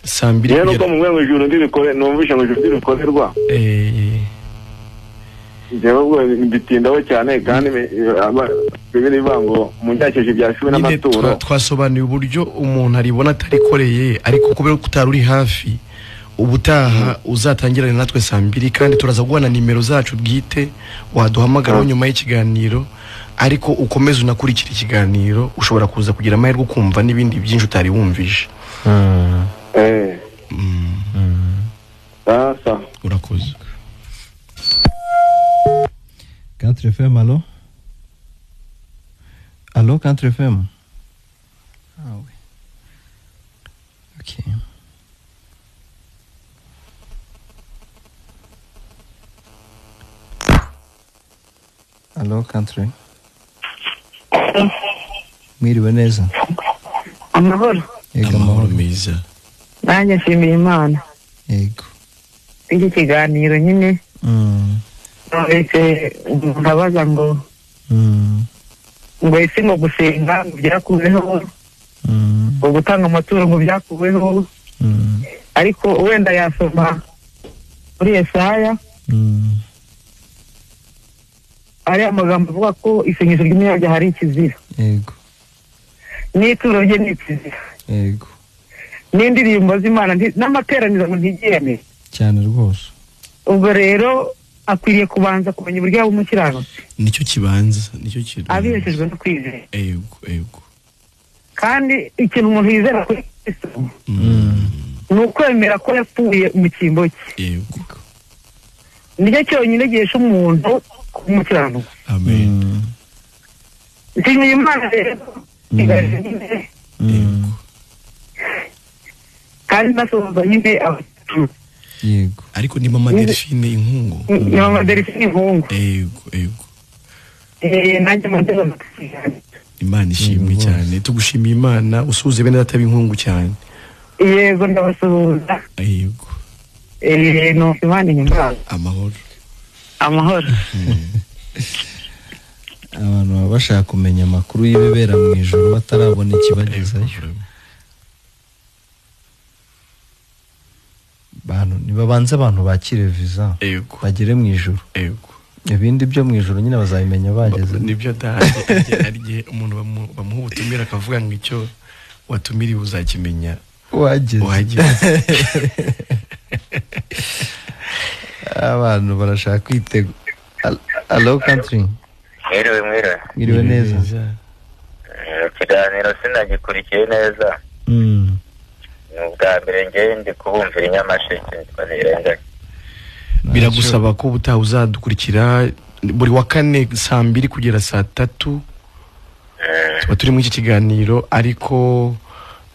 Saa 2. Rero ko mu mwe ijuru ndibikore numvisha ngo ijuru ndibikorerwa. Njyewe bitindaho cyane kandi bibiri bango munyakeje bya 10 n'amaturo. Twasobanuye uburyo umuntu aribona atarikoreye ariko kubera kutaruri hafi ubutaha uzatangirane natwe saa 2 kandi turaza guhana nimero zacu bwite waduhamagara nyuma y'ikiganiro ariko ukomeze unakurikira ikiganiro ushobora kuza kugira amahirwe kumva n'ibindi byinshi utari wumvishe. Sasa urakoze. Country FM, allo? Allo Country FM. Ah oui. OK. Allo Country. Mwiriwe neza. Amahoro. Yego amahoro meza. Nanjye nshimiye Imana. Yego. Iki kiganiro nyine. Ese ndabaza ngo ngo ese ngo gusenga byakuweho. Ngo gutanga amaturo ngo byakuweho. Ariko wenda yasoma muri Yesaya. Ari amagambo avuga ko isengesho ry'umuyaga hari ikizira. Yego. N'ituro rye ni ikizira. Yego. N'indirimbo z'Imana n'amateraniro ngo ntigiyeme. Cyane rwose. Ubwo rero akwiriye kubanza kumenya uburyo bw'umukiranutsi. Nicyo kibanza, nicyo kintu. Abiheshejwe no kwizera. Yego. Kandi ikintu umuntu yizera kuri Kristo. Ni ukwemera ko yapfuye mu cyimbo cye. Yego. Nicyo cyonyine gihesha umuntu kumukiranutsi. Amen. Nshimiye Imana rero. Kandi nasoza nyine Yego. Ariko ni Mama Delphine Inkungu. Ni Mama Delphine Inkungu. Yego. Nanjye mandela Imana ishimwe cyane. Tugushimiye Imana usuze bene data b'Inkungu cyane. Yego ndabasuhuza. Yego. No Imana nyimbaza. Amahoro. Abantu baba bashaka kumenya amakuru y'ibibera mu ijoro batarabona ikibagezayo. Bantu nibabanze abantu bakire visa bagere mu ijoro. Yego. Ibindi byo mu ijoro nyine bazabimenya bageze. Nibyo ari umuntu bamuha ubutumira akavuga ngo icyo watumiriwe uzakimenya wageze. Abantu barashaka kwitega. Allo Country. Mwiriwe neza. Ikiganiro sinagikurikiye neza. Ubwa mbere ngiye ndi kubumvira Nyamasheke nitwa Nirenganya. Biragusaba ko ubutaha uzadukurikira buri wa 4 saa 2 kugera saa 3. Tuba turi mu iki kiganiro ariko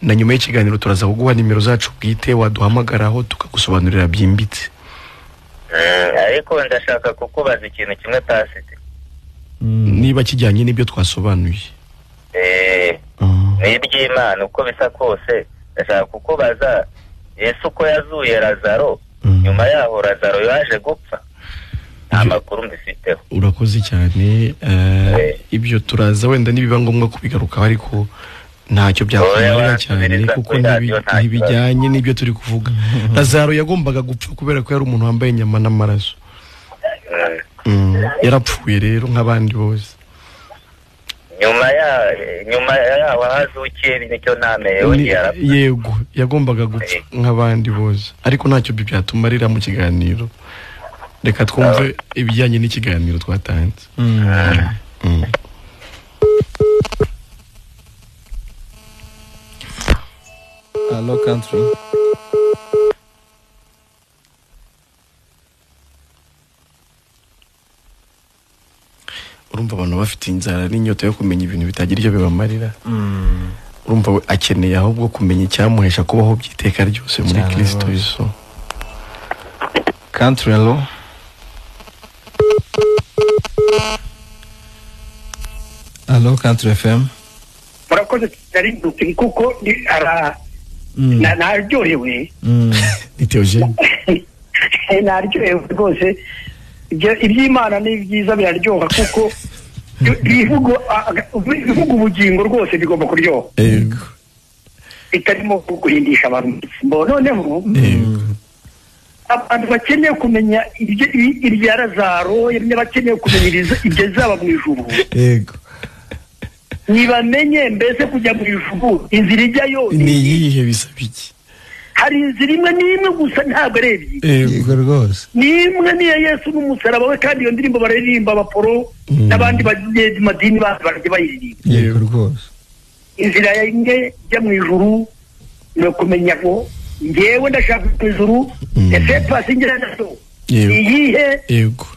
na nyuma y'ikiganiro turaza kuguha nimero zacu bwite waduhamagaraho tukagusobanurira byimbitse. ariko ndashaka kukubaza ikintu kimwe pasite. Niba kijyanye n'ibyo twasobanuye. N'iby'Imana uko bisa kose ndashaka kukubaza Yesu ko yazuye Lazaro nyuma yaho Lazaro yaje gupfa. Amakuru mbifiteho. Urakoze cyane. Ibyo turaza wenda nibiba ngombwa kubigaruka ariko ntacyo byakumarira cyane kuko ntibijyanye n'ibyo turi kuvuga. Lazaro yagombaga gupfa kubera ko yari umuntu wambaye inyama n'amaraso. Yarapfuye rero nk'abandi bose. Nyuma ya wazukiye nicyo nameye yarapfuye. Yego yagombaga gupfa nk'abandi bose ariko ntacyo byatumarira mu kiganiro. Reka twumve ibijyanye n'ikiganiro twatanze. Hello country. Urumva abantu bafite inzara n'inyota yo kumenya ibintu bitagira icyo bibamarira. Urumva we akeneye ahubwo kumenya icyamuhesha kubaho byiteka ryose muri Kristo Yesu. Country hello. Hello country FM. Murakoze cyari duti kuko ni ara naryohewe. Iteogene. Naryohewe rwose. Iby'Imana ni byiza biraryoha kuko bivuga ubugingo rwose bigomba kuryoha. Yego. Itarimo guhindisha abantu. Noneho abantu bakeneye kumenya ibya Lazaro, bakeneye kumenya ibyo zaba mu ijuru. Yego. Nibamenye mbese kujya mu ijuru inzira ijyayo ni iyihe bisaba iki? Hari inzira imwe n'imwe gusa ntabwo ari ebyiri. Yego rwose. N'imwe niya Yesu n'umusaraba we kandi iyo ndirimbo baririmba abaporo n'abandi bagiye madini barajye bayiririmba. Yego rwose. Inzira yanjye ijya mu ijuru no kumenya ko ngewe ndashaka mu ijuru ese pasingira nazo. Iyihe? Yego.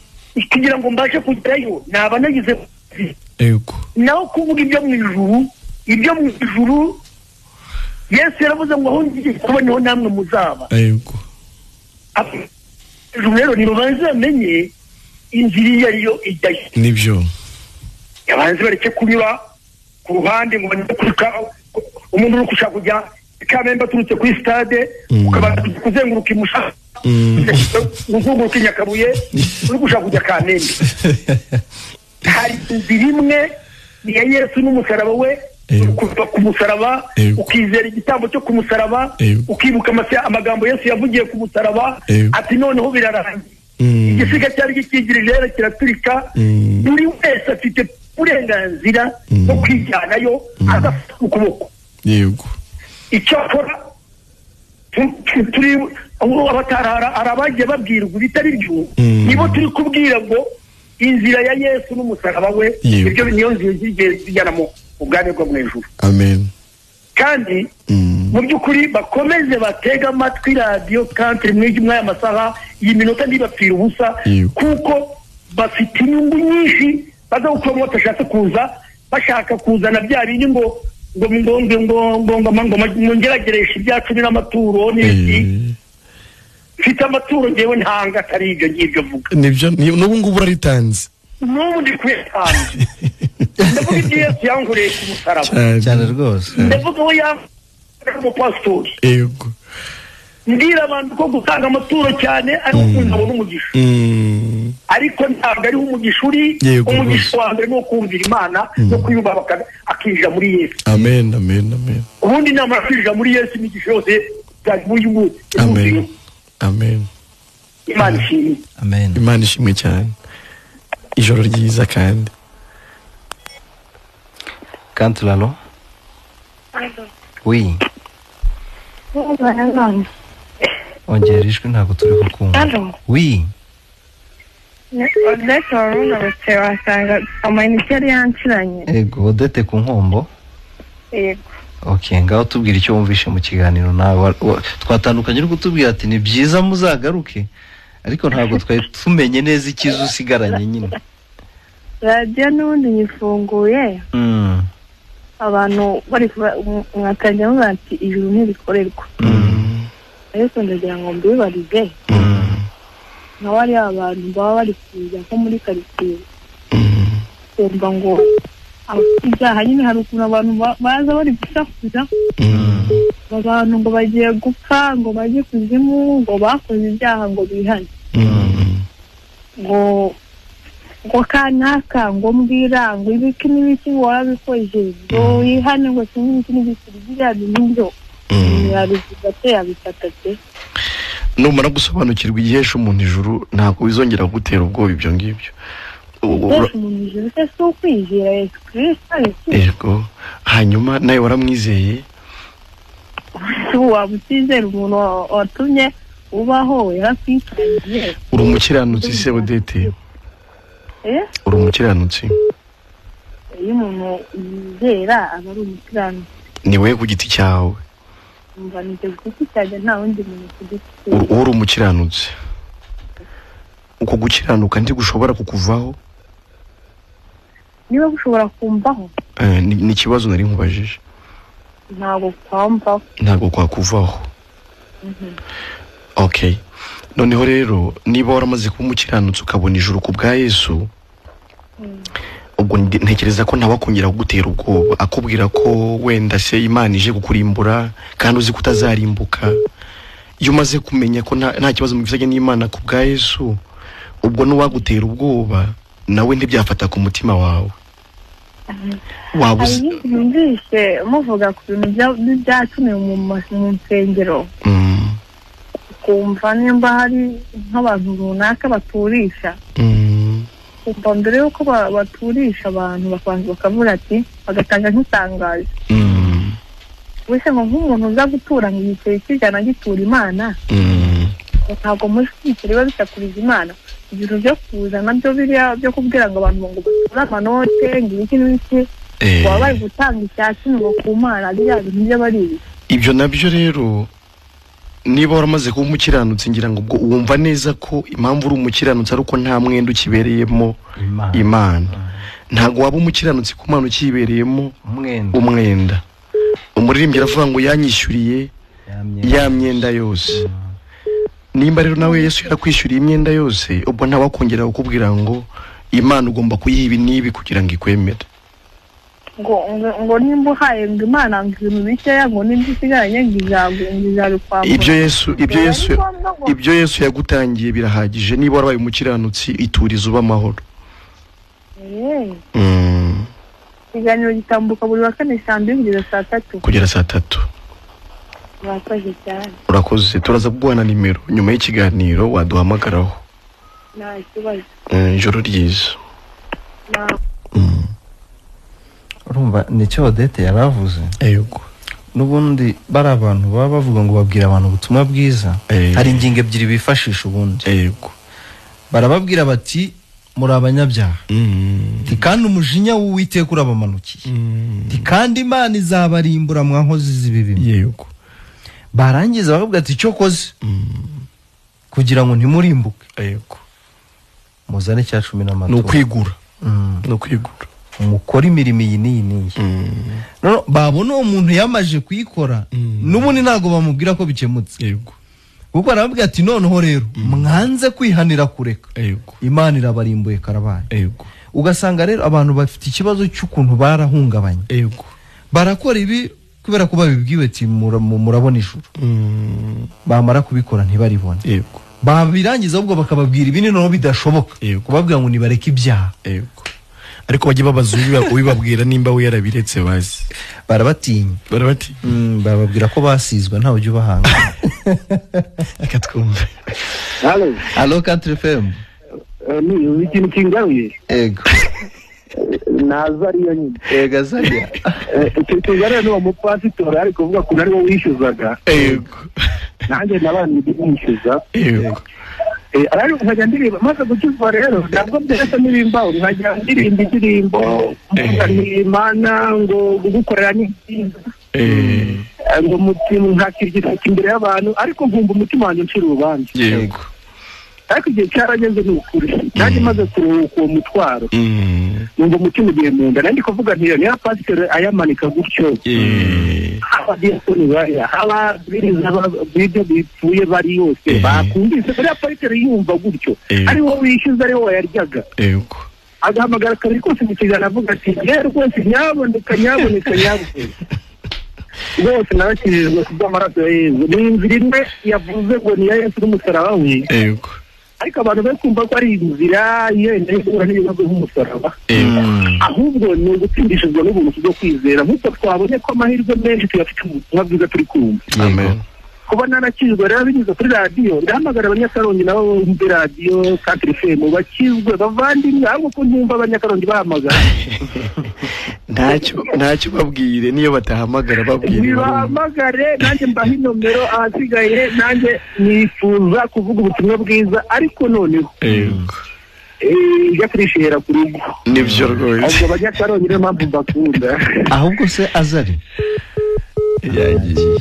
Kugira ngo mbashe kugerayo naba nagize Yego. Naho kuvuga ibyo mu ijuru Yesu yaravuze ngo aho ngiye kuba niho namwe muzaba. Yego. Rero ni rubanza amenye inzira iyo ijyayo. Nibyo. Yabanze bareke kunyura ku ruhande ngo umuntu uri gushaka kujya Kamembe turutse kuri stade ukaba kuzenguruka imusha. Uzenguruka Nyakabuye uri gushaka kujya Kamembe. Hari inzira imwe ni ya Yesu n'umusaraba we. Kuva ku musaraba ukizera igitambo cyo ku musaraba ukibuka amagambo Yesu yavugiye ku musaraba ati noneho birarangiye. Igisiga cyari gikigirije rero kiraturika. Buri wese afite uburenganzira bwo kwijyanayo adafite ukuboko. Yego. Icyo akora turi abatarara arabagiye babwirwa bitari byo nibo turi kubwira ngo inzira ya Yesu n'umusaraba we ibyo niyo nzira zijyanamo ubwami bwo mu ijuru. Amen. Kandi mu by'ukuri bakomeze batega amatwi radio country mw'aya masaha y'iminota ndibapfira ubusa kuko bafite inyungu nyinshi baza gukora batashatse kuza bashaka kuzana bya bindi ngo ngerageresha ibyacu n'amaturo n'ibiki. Mfite amaturo ngewe ntanga atari ibyo ngibyo vuga. Nibyo n'ubu ngubu uraritanze. N'ubu ndi kwitanze. Ndavuga ibyo Yesu yankoreye ku musaraba. Cyane rwose. Ndavuga we yankoreye mu pastori. Yego. Ndira abantu ko gutanga amaturo cyane ari ukunda n'umugisha. Ariko ntabwo ari umugisha uri umugisha wa mbere no kumvira Imana no kuyubaha akija muri Yesu. Amen, amen, amen. Ubundi namara kwija muri Yesu imigisha yose byavuye umunsi. Amen. Amen. Imana ishimwe. Amen. Imana ishimwe cyane. Ijoro ryiza kandi. Cantlalo. Oui. Ongera ijwi ntabwo turi kukumva. Oui. Odette warungarutse wasanga amayinite yari yanciranye. Ego Odette ku Nkombo. Yego. Okay, ngaho tubwira icyo wumvishe mu kiganiro nawe twatandukanye uri kutubwira ati ni byiza muzagaruke ariko ntabwo twari tumenye neza ikizo usigaranye nyine. Radio n'ubundi yifunguye. Abantu bari mwatangira bati ijuru ntirikorerwa. Ariko ndagira ngo mbibarize. n'abari abantu baba bari kuza nko muri quartier kumva ngo ibyaha nyine hari ukuntu abantu baza bari gusakuza abantu ngo bagiye gupfa ngo bajye kuzimu ngo bakoze ibyaha ngo bihane ngo kanaka ngo mbwira ngo ibiki n'ibiki warabikoze ngo yihane ngo sinzi n'ibiki biriya bintu yabifatate numara gusobanukirwa igihesha umuntu ijuru ntabwo bizongera gutera ubwoba ibyo ngibyo. Yego, hanyuma nawe waramwizeye? Wabutizera umuntu watumye ubaho yarakwitangiye. Uri umukiranutsi se Odette? Uri umukiranutsi? Iyo umuntu yizera aba ari umukiranutsi. Ni wewe ku giti cyawe? Umva nite giti cyaje nta wundi muntu ku giti. Uri umukiranutsi? Uko gukiranuka ndi gushobora kukuvaho? Niba gushobora kumvaho? Ni ikibazo nari nkubajije. Ntabwo kwamvaho. Ntabwo kwakuvaho. Okay. Noneho rero niba waramaze kuba umukiranutsi ukabona ijuru ku bwa Yesu, ubwo ntekereza ko ntawakongera kugutera ubwoba akubwira ko wenda se Imana ije gukurimbura kandi uzi kutazarimbuka. Iyo umaze kumenya ko nta kibazo mugifitanye n'Imana ku bwa Yesu, ubwo nuwagutera ubwoba nawe ntibyafata ku mutima wawe. Wabuze ndishe muvuga ku bintu byatumye mu nsengero. Kumva nimba hari nk'abantu runaka baturisha. Kumva mbere yuko baturisha abantu bakavuga ati bagatanga nk'itangazo. Wese nk'umuntu uza gutura mu gihe cy'ijana gitura Imana. Ntabwo muri biba bisakuriza Imana. Ibintu byo kuza nabyo biriya byo kubwira ngo abantu ngo batura amanote ngiki n'iki wabaye gutanga icyatsi ngo ku Mana bya bintu byo bari. Ibyo nabyo rero niba waramaze kuba umukiranutsi ngira ngo ubwo wumva neza ko impamvu uri umukiranutsi ari uko nta mwenda ukibereyemo Imana. Ntago waba umukiranutsi ku Mana ukibereyemo umwenda. Umuririmbyi aravuga ngo yanyishyuriye ya myenda yose. Nimba rero nawe Yesu yarakwishyuriye imyenda yose, ubwo ntawakongera kukubwira ngo Imana ugomba kuyiha nibi kugira ngo ikwemere. Ngo nimba uhaye ngo Imana ngo ibintu bikeya ngo n'ibyisigaranye ngizabe kwa ibyo Yesu yagutangiye birahagije. Niba warabaye umukiranutsi ituriza uba amahoro. Ikiganiro gitambuka buri wa kane saa 2 kugera saa 3. Urakoze cyane. Urakoze. Turaza kuguhana nimero nyuma y'ikiganiro waduhamagaraho. Nta kibazo. Ijoro ryiza. Urumva nicyo Odette yaravuze. Yego. Nubundi bari abantu baba bavuga ngo babwira abantu ubutumwa bwiza. Hari ingingo ebyiri bifashisha ubundi. Yego. Barababwira bati muri abanyabyaha. Kandi umujinya w'Uwiteka urabamanukiye. Kandi Imana izabarimbura mwankozi z'ibibi. Yego. Barangiza bakavuga ati cyo koze kugira ngo ntimurimbuke. Yego. Muzane cya 10 n'amatora. No kwigura. No kwigura. Umukora imirimo iyi n'iyi. No babona umuntu yamaje kuyikora n'ubundi ntago bamubwira ko bikemutse. Yego. Kuko aravuga ati noneho rero mwanze kwihanira kureka. Yego. Imana irabarimbuye karabaye. Yego. Ugasanga rero abantu bafite ikibazo cy'ukuntu barahungabanye. Yego. Barakora ibi kubera ko babibwiwe ati murabona ijuru. Bamara kubikora ntibaribona. Yego. Babirangiza ubwo bakababwira ibindi no bidashoboka. Kubabwira ngo nibareke ibyaha. Yego. Ariko bajye babaza ubibabwira nimba we yarabiretse bazi. Barabatinya. Bababwira ko basizwe ntawe ujye ubahanga. Reka twumve. Allo 4 FM. Ni ikintu kingaruye. Ego. Nazariya nyine. Ego Azariya. Tuzarana n'uwo mupasitori ariko kuvuga ko nari wo wishyuzaga. Ego. Nanjye nabandi bishyuza. Ego. Ariko nkajya ndirimba maze gukizwa rero ntabwo byose n'ibimbaho nkajya ndirimba indirimbo Imana ngo gukorera n'ibyiza. Ngo umutima nkakirigisa imbere y'abantu ariko nkumva umutima wanjye uncira urubanza. Yego. ariko igihe cyarageze ni ukuri nanjye maze kuruhuka uwo mutwaro numva umutima ugiye mu nda nandi kuvuga ntiyo niya pasiteri ayamanika gutyo abadiyakoni bari ababwiriza b'ibyo bipfuye bari yose bakumvise buriya pasiteri yumva gutyo ari wowe wishyuza ari wowe wayaryaga agahamagara kabiri kose mu kiganiro avuga ati rwose nyaboneka rwose narakijijwe kubw'amaraso ya Yesu ni inzira imwe yavuze ngo ni iya Yesu n'umusaraba we ariko abantu bari kumva ko ari inzira yenda yo guhura n'ibibazo nk'umusaraba ahubwo ni ugutsindishizwa n'ubuntu bwo kwizera nk'uko twabonye ko amahirwe menshi tuyafite mu butumwa bwiza turi kumva kuba narakizwe rero binyuze kuri radiyo ndahamagara abanyakarongi nabo bumve radiyo Country FM bakizwe bavandimwe ahubwo ko ntumva abanyakarongi bahamagara ntacyo babwire niyo batahamagara babwire bahamagare nanjye mbaha inomero ahasigaye nanjye nifuza kuvuga ubutumwa bwiza ariko noneho ijya kurishera ku rugo nibyo rwose ahubwo abanyakarongi niyo mpamvu mbakunda ahubwo se azari yagiye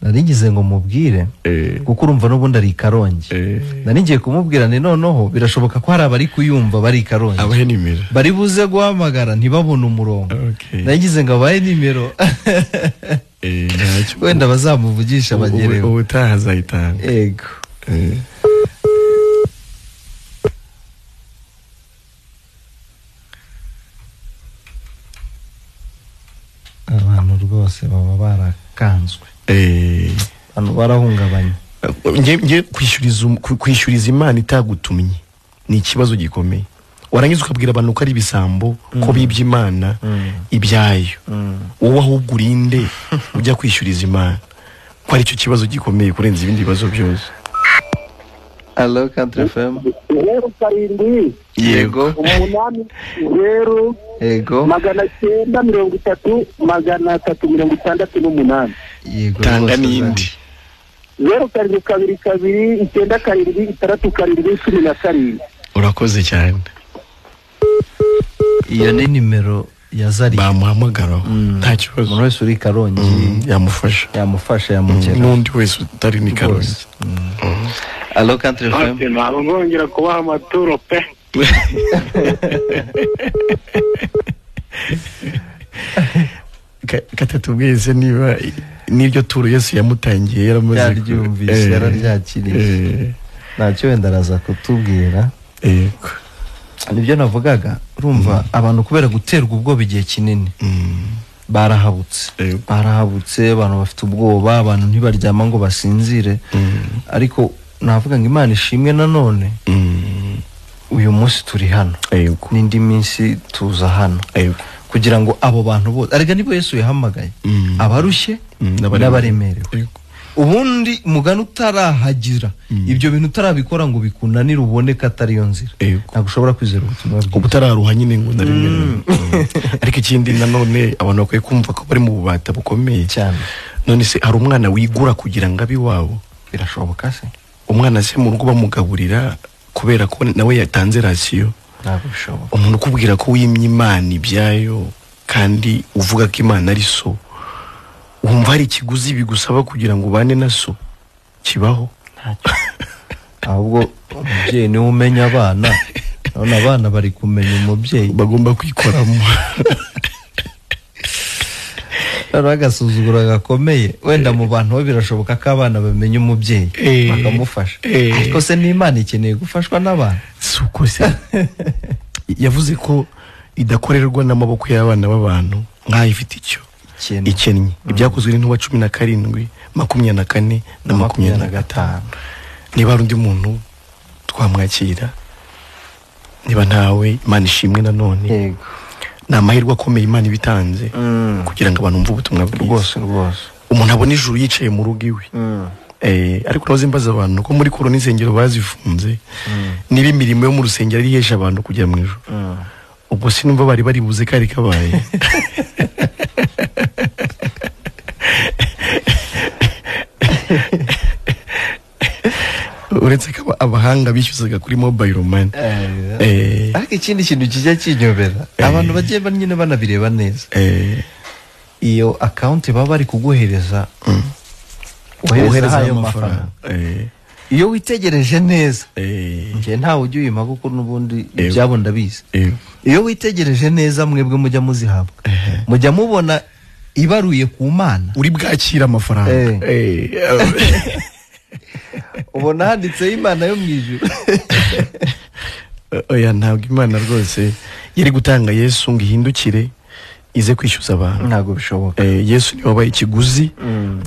narigize ngo mubwire kuko urumva n'ubundi ari Karongi nanigiye kumubwira ni noneho birashoboka ko hari abari kuyumva bari Karongi abahe nimero bari buze guhamagara ntibabone umurongo nagize ngo abahe nimero wenda bazamuvugisha bagereho ubutaha azayitanga yego abantu rwose baba barakanzwe abantu barahungabanye nge kwishyuriza Imana itagutumye ni ikibazo gikomeye warangiza ukabwira abantu ko ari ibisambo ko bibye Imana ibyayo wowe ahubwo urinde ujya kwishyuriza Imana ko ari cyo kibazo gikomeye kurenza ibindi bibazo byose. Hello Country FM. Yego 8 0 yego 930 368 yego tanga nindi 0 urakoze cyane. Iyo ni nimero ya Zari bamuhamagara nta kibazo umuntu wese uri Karongi yamufasha yamugera n'undi wese utari ni Karongi. Hello Country FM. Ntabwo ngongera kubaha amaturo pe. Katatubwize niba niryo turo Yesu yamutangiye yaramaze yaryumvise yararyakiriye ntacyo wenda araza kutubwira. Yego nibyo navugaga urumva abantu kubera guterwa ubwoba igihe kinini barahabutse abantu bafite ubwoba abantu ntibaryama ngo basinzire ariko navuga ngo Imana ishimwe nanone uyu munsi turi hano n'indi minsi tuza hano kugira ngo abo bantu bose arega nibo Yesu yahamagaye abarushye n'abaremerewe ubundi mugana utarahagira ibyo bintu utarabikora ngo bikunanire uboneka atari yo nzira ntabwo ushobora kwizera ubutumwa bwiza ubutararuha nyine ngo ndaremerewe. Ariko ikindi nanone abantu bakwiye kumva ko bari mu bubata bukomeye cyane. None se hari umwana wigura kugira ngo abi wabo? Birashoboka se umwana se mu rugo bamugaburira kubera ko nawe yatanze rasiyo? Ntabwo bishoboka. Umuntu kubwira ko wimye Imana ibyayo kandi uvuga ko Imana ari so, wumva hari ikiguzi bigusaba kugira ngo ubane na so kibaho? Ahubwo umubyeyi niwe umenya abana none abana bari kumenya umubyeyi bagomba kwikoramo. Agasuzuguro gakomeye wenda mu bantu birashoboka ko abana bamenya umubyeyi bakamufasha ariko se n'Imana ikeneye gufashwa n'abana suko se yavuze ko idakorerwa n'amaboko y'abana b'abantu nk'aho ifite icyo ikennye. Ibyakozwe n'intuba 17 24 na 25. Niba ari undi muntu twamwakira niba ntawe Imana ishimwe nanone. Yego na mahirwe akomeye Imana ibitanze kugira ngo abantu bumve ubutumwa bwiza. Rwose umuntu abona ijuru yicaye mu rugo iwe. Ariko nazo imbaza abantu ko muri korona insengero bazifunze niba imirimo yo mu rusengero ari yesha abantu kujya mu ijuru. Ubwo sinumva bari buze kari kabaye. Uretse ko abahanga bishyuzaga kuri mobile money. Ariko ikindi kintu kijya kinyobera abantu bagiye nyine banabireba neza. Iyo account baba bari kuguhereza uhereza ayo mafaranga iyo witegereje neza nje ntawe ujya uyima kuko nubundi byabo ndabizi iyo witegereje neza mwebwe mujya muzihabwa mujya mubona ibaruye ku Mana uri bwakira amafaranga ubona handitse Imana yo mwijuru oya ntabwo Imana rwose yari gutanga Yesu ngo ihindukire ize kwishyuza abantu ntabwo bishoboka Yesu niwe wabaye ikiguzi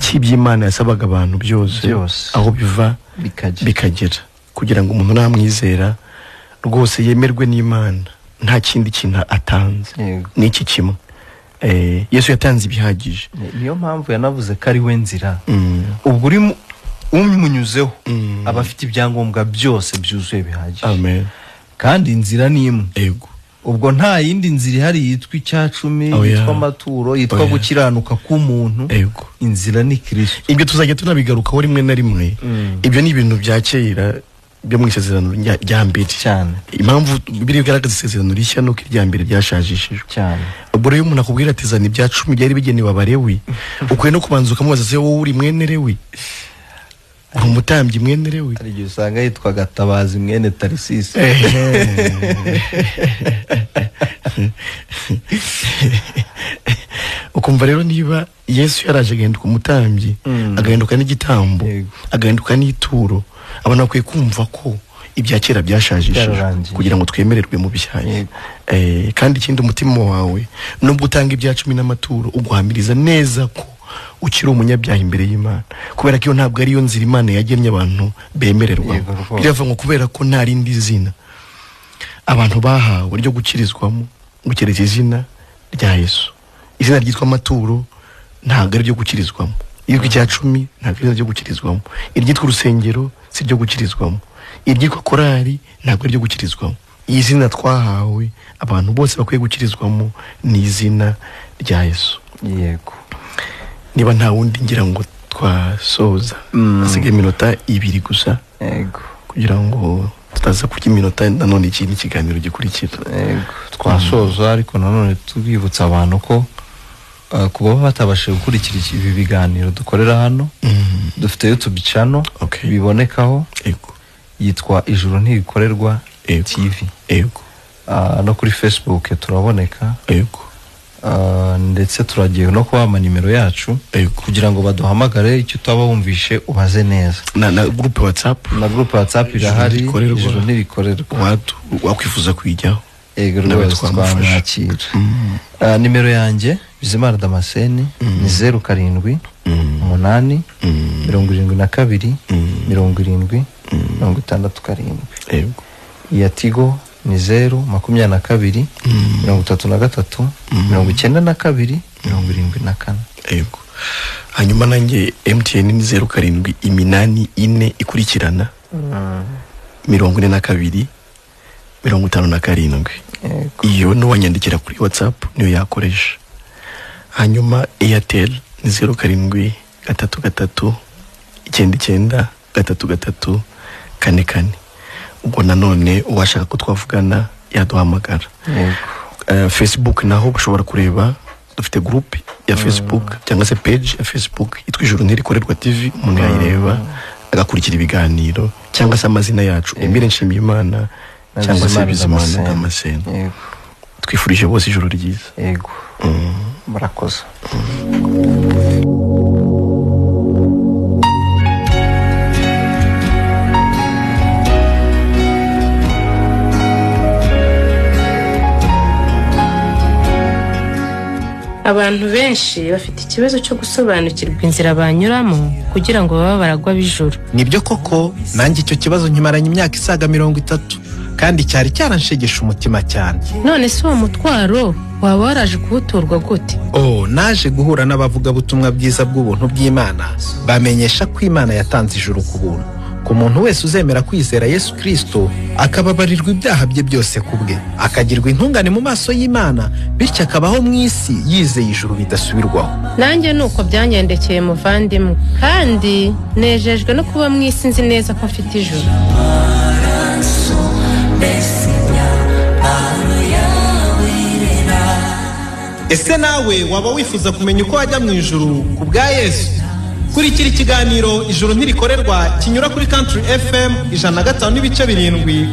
cy'iby'Imana yasabaga abantu byose aho biva bikagera kugira ngo umuntu namwizera rwose yemerwe n'Imana nta kindi kintu atanze n'iki kimwe Yesu yatanze ibihagije niyo mpamvu yanavuze ko ari we nzira ubwo uri umunyuzeho abafite ibyangombwa byose byuzuye bihagije amen kandi inzira ni imwe ubwo nta yindi nzira ihari yitwa icyacumi yitwa amaturo yitwa gukiranuka k'umuntu inzira ni Kristo ibyo tuzajya tunabigarukaho rimwe na rimwe ibyo ni ibintu bya kera byo mu isezerano rya mbere cyane impamvu biri bigaragaza isezerano rishya nuko irya mbere ryashajishijwe cyane ubwo rero umuntu akubwira ati zana ibya 10 byari bigenewe abarewi ukwiye no kubanza ukamubaza se wowe uri mwene Lewi umutambyi mwene Lewi ari gihe usanga yitwa Gatabazi mwene Tarisisi ukumva rero niba Yesu yaraje agahinduka umutambyi agahinduka n'igitambo agahinduka n'ituro abantu bakwiye kumva ko ibya kera byashajishijwe kugira ngo twemererwe mu bishyashya kandi ikindi umutima wawe nubwo utanga ibya 10 n'amaturo uguhamiriza neza ko ukiri umunyabyaha imbere y'Imana kubera ko iyo ntabwo ari yo nzira Imana yagennye abantu bemererwa birava ngo kubera ko nta rindi zina abantu bahawe ryo gukirizwamo gukereza izina rya Yesu izina ryitwa amaturo ntabwo ari ryo gukirizwamo iyo icya 10 ntabwo ari ryo gukirizwamo iryitwa urusengero si ryo gukirizwamo iryitwa korali ntabwo ari ryo gukirizwamo izina twahawe abantu bose bakwiye gukirizwamo ni izina rya Yesu yego niba nta wundi ngira ngo twasoza asigaye iminota 2 gusa yego kugira ngo tutaza kurya iminota nanone ikindi kiganiro gikurikira yego twasoza ariko nanone tubibutsa abantu ko kuba batabashe gukurikira ibi biganiro dukorera hano dufite YouTube channel bibonekaho yitwa Ijuru Ntirikorerwa TV no kuri Facebook turaboneka ndetse turagiye no kuba nimero yacu kugira ngo baduhamagare icyo utaba wumvishe ubaze neza na groupe WhatsApp irahari Ijuru Ntirikorerwa wakwifuza kwijyaho rwose twamwakira nimero yanjye Bizimana Damascene ni 07 8 72 70 67 iya Tigo ni 022 33 92 74 hanyuma nanjye MTN ni 07 8 ikurikirana 42 57 iyo no wanyandikira kuri WhatsApp niyo yakoresha hanyuma Airtel ni 07 3 3 9 3 ubwo nanone uwashaka ko twavugana yaduhamagara Facebook naho ushobora kureba dufite group ya Facebook cyangwa se page ya Facebook yitwa Ijuru Ntirikorerwa TV umuntu yayireba agakurikira ibiganiro cyangwa se amazina yacu Emile Nshimiyimana cyangwa se Bizimana Damascene twifurije bose ijoro ryiza yego murakoze abantu benshi bafite ikibazo cyo gusobanukirwa inzira banyuramo kugira ngo baba baragwa bijuru nibyo koko nanjye icyo kibazo nkimaranye imyaka isaga 30 kandi cyari cyaranshegesha umutima cyane none se uwo mutwaro waba waraje kuwutorwa gute naje guhura n'abavuga butumwa bwiza bw'ubuntu bw'Imana bamenyesha ko Imana yatanze ijuru ku buntu ku muntu wese uzemera kwizera Yesu Kristo akababarirwa ibyaha bye byose kubwe akagirwa intungane mu maso y'Imana bityo akabaho mu isi yizeye ijuru bidasubirwaho nanjye nuko byangendekeye muvandimwe kandi nejejwe no kuba mu isi nzi neza ko mfite ijuru ese nawe waba wifuza kumenya uko wajya mu ijuru ku bwa Yesu kurikira ikiganiro ijoro ntirikorerwa kinyura kuri Country FM 105.7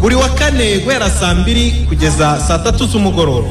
buri wa kane guhera saa 2 kugeza saa 3 z'umugoroba.